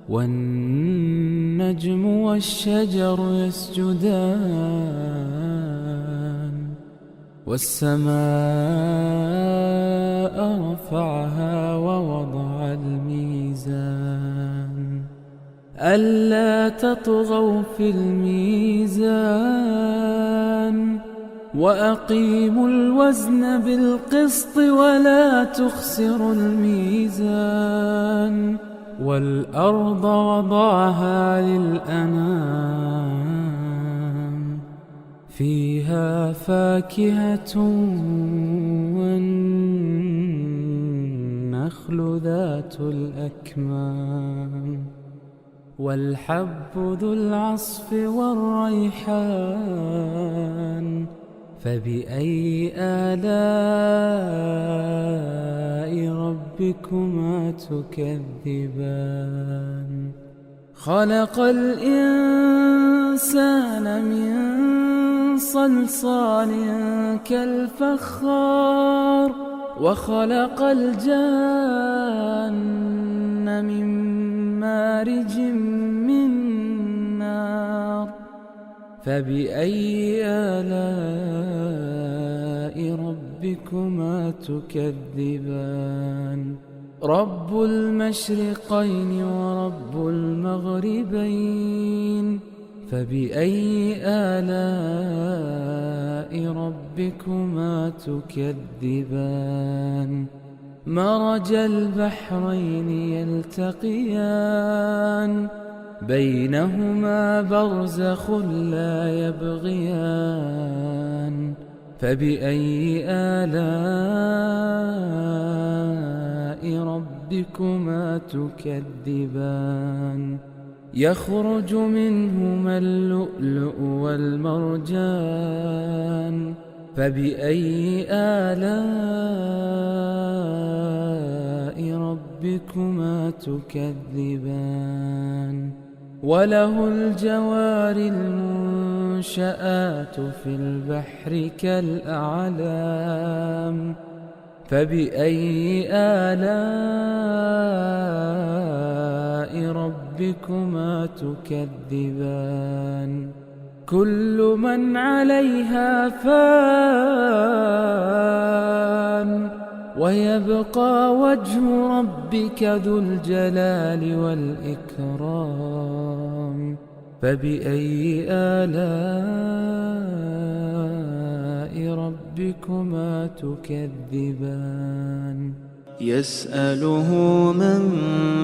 والنجم والشجر يسجدان والسماء رفعها ووضع الميزان ألا تطغوا في الميزان وأقيموا الوزن بالقسط ولا تخسروا الميزان والأرض وضعها للأنام فيها فاكهة والنخل ذات الأكمام والحب ذو العصف والريحان فبأي آلاء ربكما تكذبان خلق الإنسان من صلصال كالفخار وخلق الجان من مارج من نار فبأي آلاء ربكما تكذبان رب المشرقين ورب المغربين فبأي آلاء ربكما تكذبان مرج البحرين يلتقيان بينهما برزخ لا يبغيان فبأي آلاء ربكما تكذبان يخرج منهما اللؤلؤ والمرجان فبأي آلاء ربكما تكذبان وله الجوار المنشآت في البحر كالأعلام فبأي آلاء ربكما تكذبان كل من عليها فان ويبقى وجه ربك ذو الجلال والإكرام فبأي آلاء ربكما تكذبان يسأله من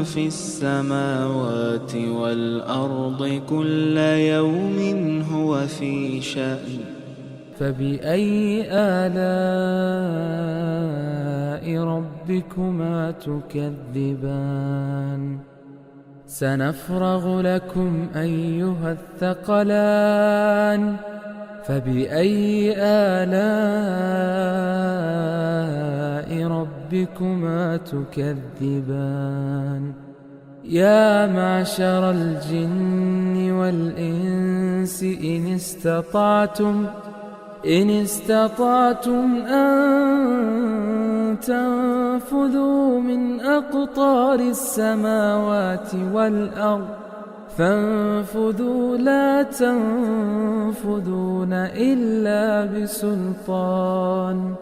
في السماوات والأرض كل يوم هو في شأن فبأي آلاء ربكما تكذبان سنفرغ لكم أيها الثقلان فبأي آلاء ربكما تكذبان يا معشر الجن والإنس إن استطعتم أن تنفذوا من أقطار السماوات والأرض فانفذوا لا تنفذون إلا بسلطان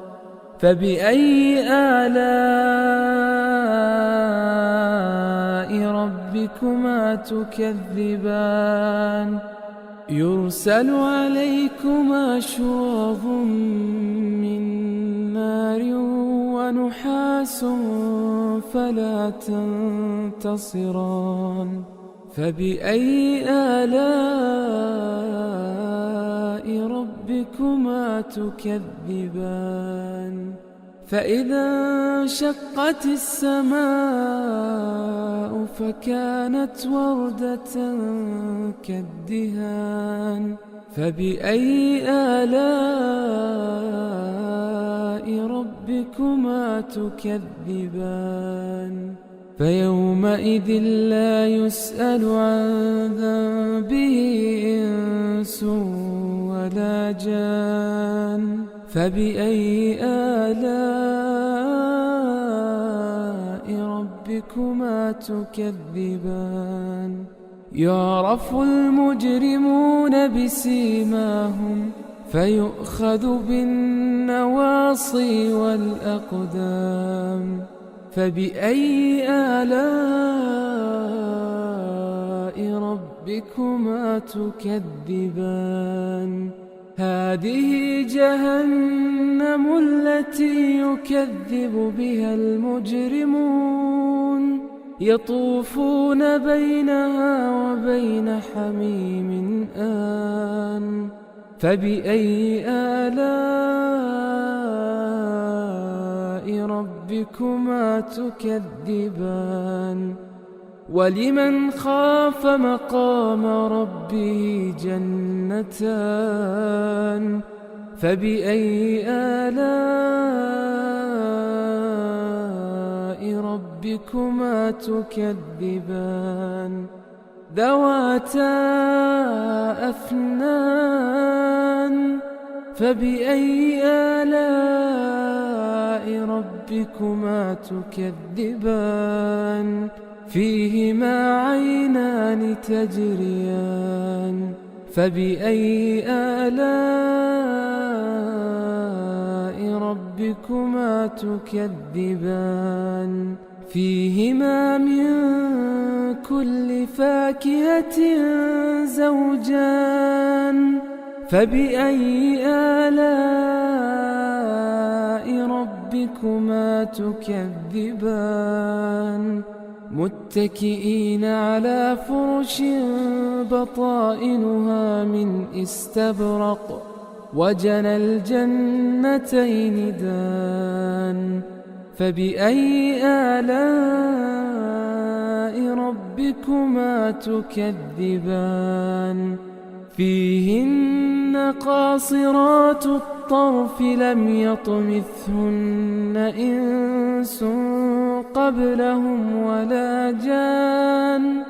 فبأي آلاء ربكما تكذبان يرسل عليكما شواظ من نار ونحاس فلا تنتصران فبأي آلاء ربكما تكذبان فإذا انشقت السماء فكانت وردة كالدهان فبأي آلاء ربكما تكذبان فيومئذ لا يسأل عن ذنبه إنس ولا جان فبأي آلاء ربكما تكذبان يعرف المجرمون بسيماهم فيؤخذ بالنواصي والأقدام فبأي آلاء ربكما تكذبان هذه جهنم التي يكذب بها المجرمون يطوفون بينها وبين حميم آن فبأي آلاء ربكما تكذبان ولمن خاف مقام ربه جنتان فبأي آلاء ربكما تكذبان ذواتا أفنان فبأي آلاء ربكما تكذبان فيهما عينان تجريان فبأي آلاء ربكما تكذبان فيهما من كل فاكهة زوجان فبأي آلاء ربكما تكذبان متكئين على فرش بطائنها من استبرق وجنى الجنتين دان فبأي آلاء ربكما تكذبان فيهن قاصرات الطرف لم يطمثهن إنس قبلهم ولا جان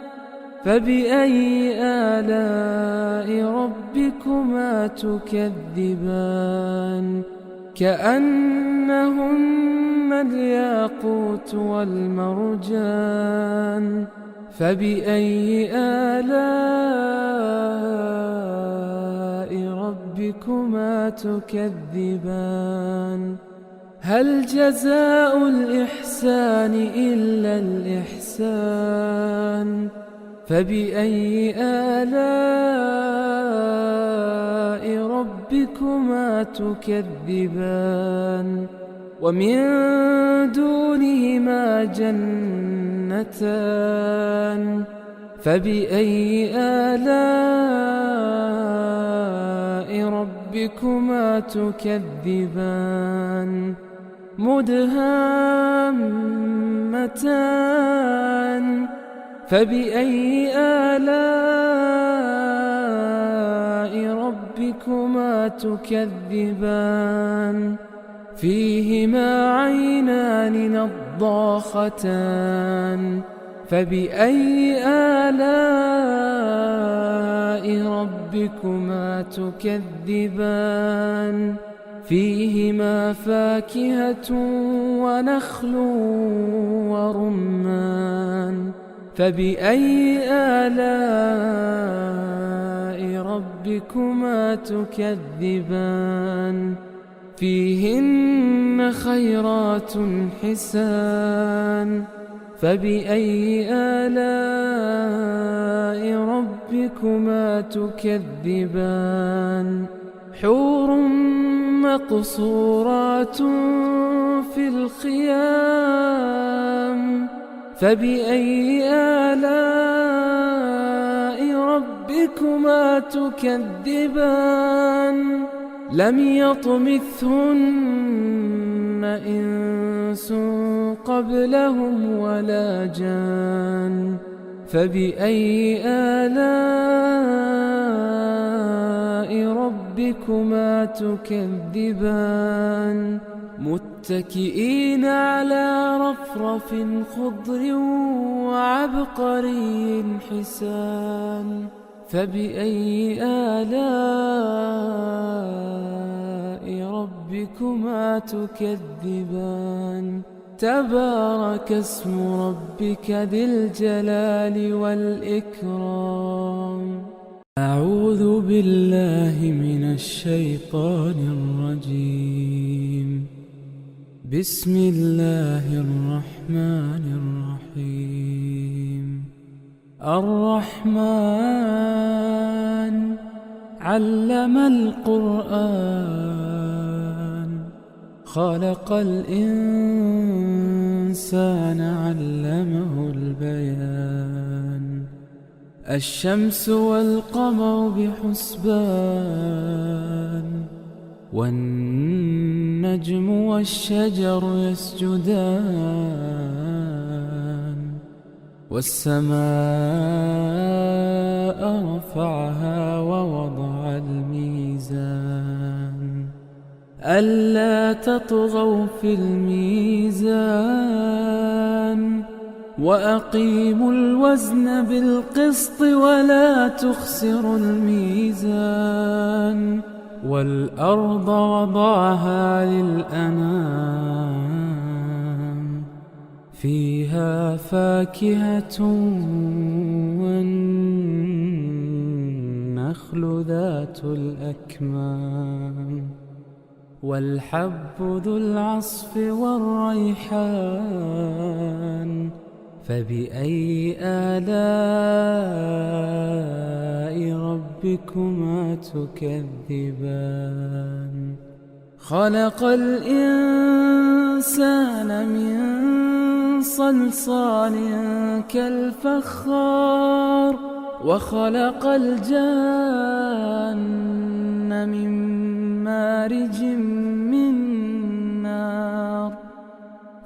فبأي آلاء ربكما تكذبان كأنهن الياقوت والمرجان فبأي آلاء ربكما تكذبان هل جزاء الإحسان إلا الإحسان فبأي آلاء ربكما تكذبان ومن دونهما جنتان فبأي آلاء ربكما تكذبان مدهامتان فبأي آلاء ربكما تكذبان فيهما عينان نضاختان فبأي آلاء ربكما تكذبان فيهما فاكهة ونخل ورمان فبأي آلاء ربكما تكذبان فيهن خيرات حسان فبأي آلاء ربكما تكذبان حور مقصورات في الخيام فبأي آلاء ربكما تكذبان لم يطمثهن إنس قبلهم ولا جان فبأي آلاء ربكما تكذبان متكئين على رفرف خضر وعبقري حسان فبأي آلاء ربكما تكذبان تبارك اسم ربك ذي الجلال والإكرام أعوذ بالله من الشيطان الرجيم بسم الله الرحمن الرحيم الرحمن علم القرآن خلق الإنسان الإنسان علمه البيان الشمس والقمر بحسبان والنجم والشجر يسجدان والسماء رفعها ووضع الميزان ألا تطغوا في الميزان وأقيموا الوزن بالقسط ولا تخسروا الميزان والأرض وضعها للأنام فيها فاكهة والنخل ذات الأكمام والحب ذو العصف والريحان فبأي آلاء ربكما تكذبان خلق الإنسان من صلصال كالفخار وخلق الجان من مارج من نار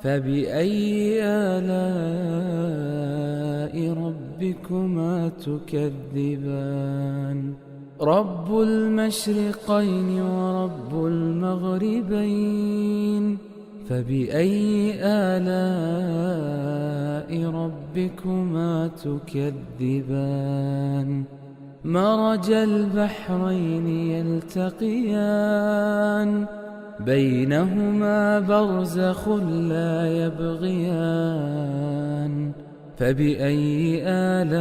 فبأي آلاء ربكما تكذبان رب المشرقين ورب المغربين فبأي آلاء ربكما تكذبان مرج البحرين يلتقيان بينهما برزخ لا يبغيان فبأي آلاء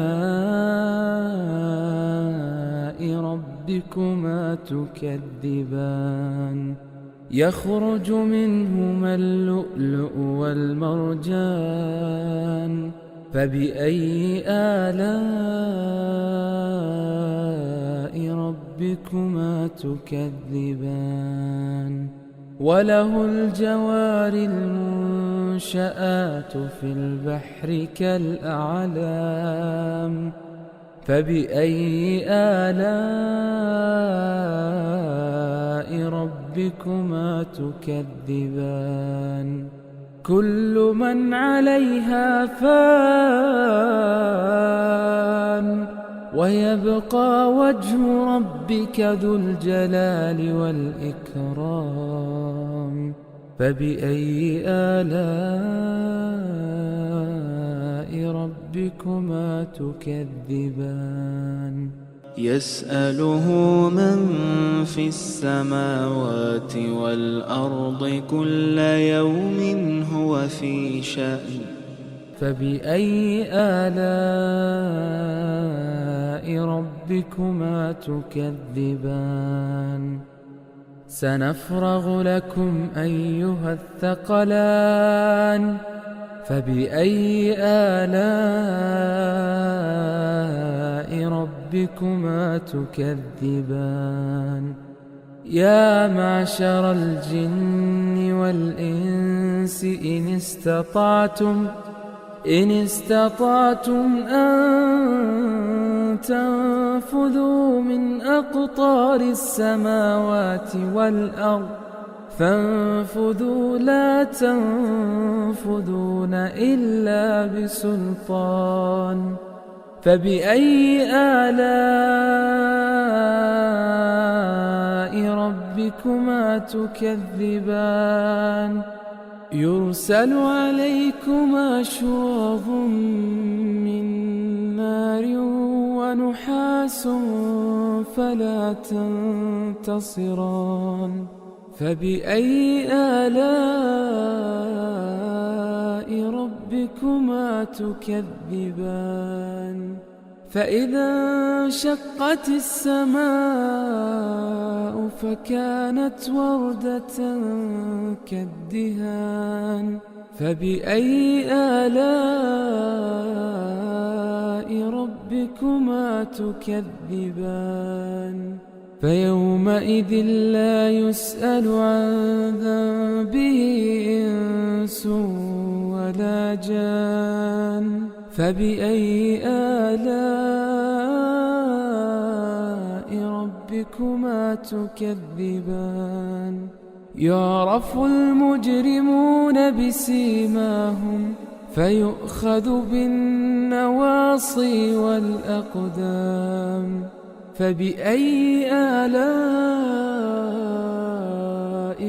ربكما تكذبان يخرج منهما اللؤلؤ والمرجان فبأي آلاء ربكما تكذبان وله الجوار المنشآت في البحر كالأعلام فبأي آلاء ربكما تكذبان كل من عليها فان ويبقى وجه ربك ذو الجلال والإكرام فبأي آلاء ربكما تكذبان يسأله من في السماوات والأرض كل يوم هو في شأن فبأي آلاء ربكما تكذبان سنفرغ لكم أيها الثقلان فبأي آلاء ربكما تكذبان يا معشر الجن والإنس إن استطعتم أن تنفذوا من أقطار السماوات والأرض فانفذوا لا تنفذون إلا بسلطان فبأي آلاء ربكما تكذبان يرسل عليكما شواظ من نار ونحاس فلا تنتصران فبأي آلاء ربكما تكذبان فإذا انشقت السماء فكانت وردة كالدهان فبأي آلاء ربكما تكذبان فيومئذ لا يسأل عن ذنبه إنس ولا جان. فبأي آلاء ربكما تكذبان؟ يعرف المجرمون بسيماهم فيؤخذ بالنواصي والأقدام. فبأي آلاء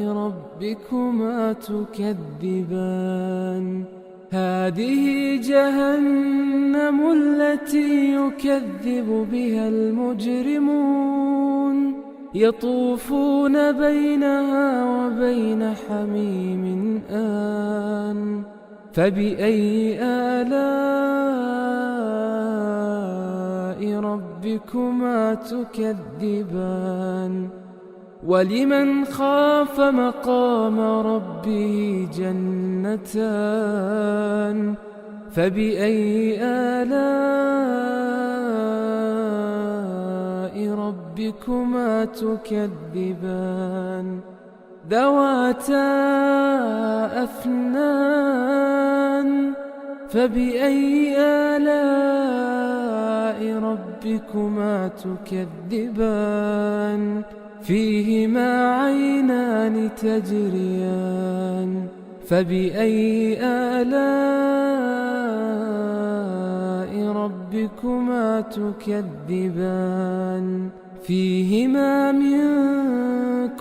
ربكما تكذبان؟ هذه جهنم التي يكذب بها المجرمون، يطوفون بينها وبين حميم آن. فبأي آلاء ربكما تكذبان؟ ولمن خاف مقام ربه جنتان. فبأي آلاء ربكما تكذبان؟ ذواتا أفنان. فبأي آلاء ربكما تكذبان؟ فيهما عينان تجريان. فبأي آلاء ربكما تكذبان؟ فيهما من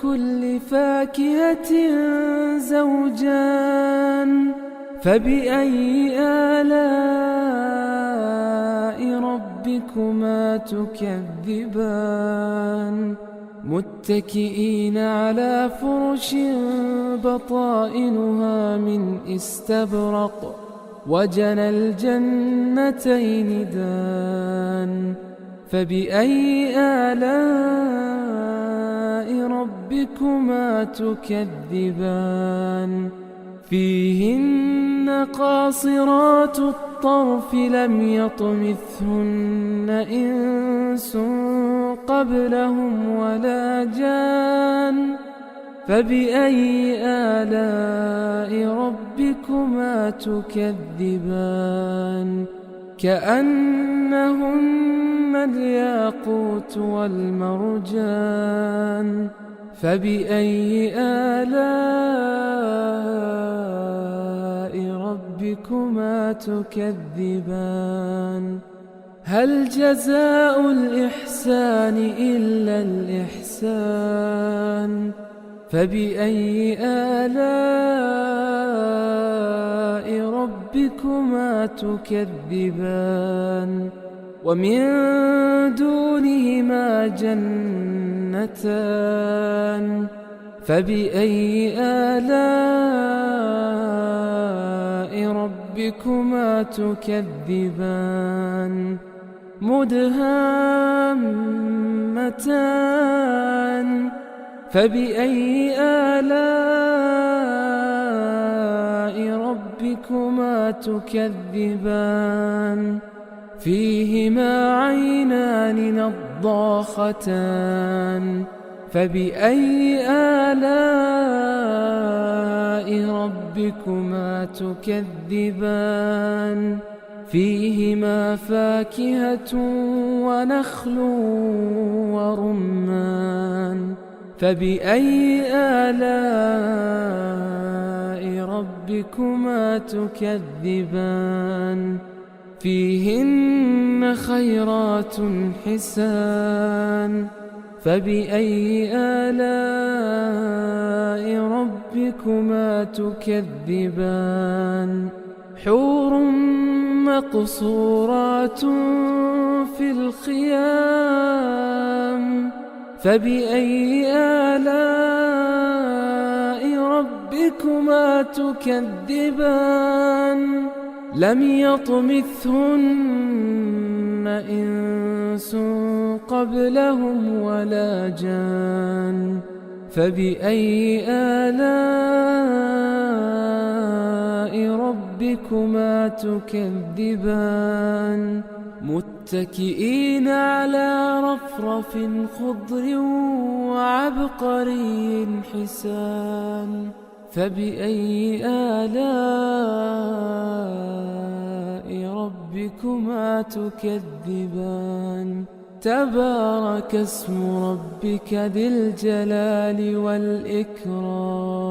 كل فاكهة زوجان. فبأي آلاء ربكما تكذبان؟ متكئين على فرش بطائنها من استبرق، وجنى الجنتين دان. فبأي آلاء ربكما تكذبان؟ فيهن قاصرات الطرف لم يطمثهن إنس قبلهم ولا جان. فبأي آلاء ربكما تكذبان؟ كأنهن الياقوت والمرجان. فبأي آلاء ربكما تكذبان؟ هل جزاء الإحسان إلا الإحسان؟ فبأي آلاء ربكما تكذبان؟ ومن دونهما جنتان. فبأي آلاء ربكما تكذبان؟ مدهامتان. فبأي آلاء ربكما تكذبان؟ فيهما عينان نضاختان. فبأي آلاء ربكما تكذبان؟ فيهما فاكهة ونخل ورمان. فبأي آلاء ربكما تكذبان؟ فيهن خيرات حسان. فبأي آلاء ربكما تكذبان؟ حور مقصورات في الخيام. فبأي آلاء ربكما تكذبان؟ لم يطمثهن إنس قبلهم ولا جان. فبأي آلاء ربكما تكذبان؟ متكئين على رفرف خضر وعبقري حسان. فبأي آلاء ربكما تكذبان تبارك اسم ربك ذي الجلال والإكرام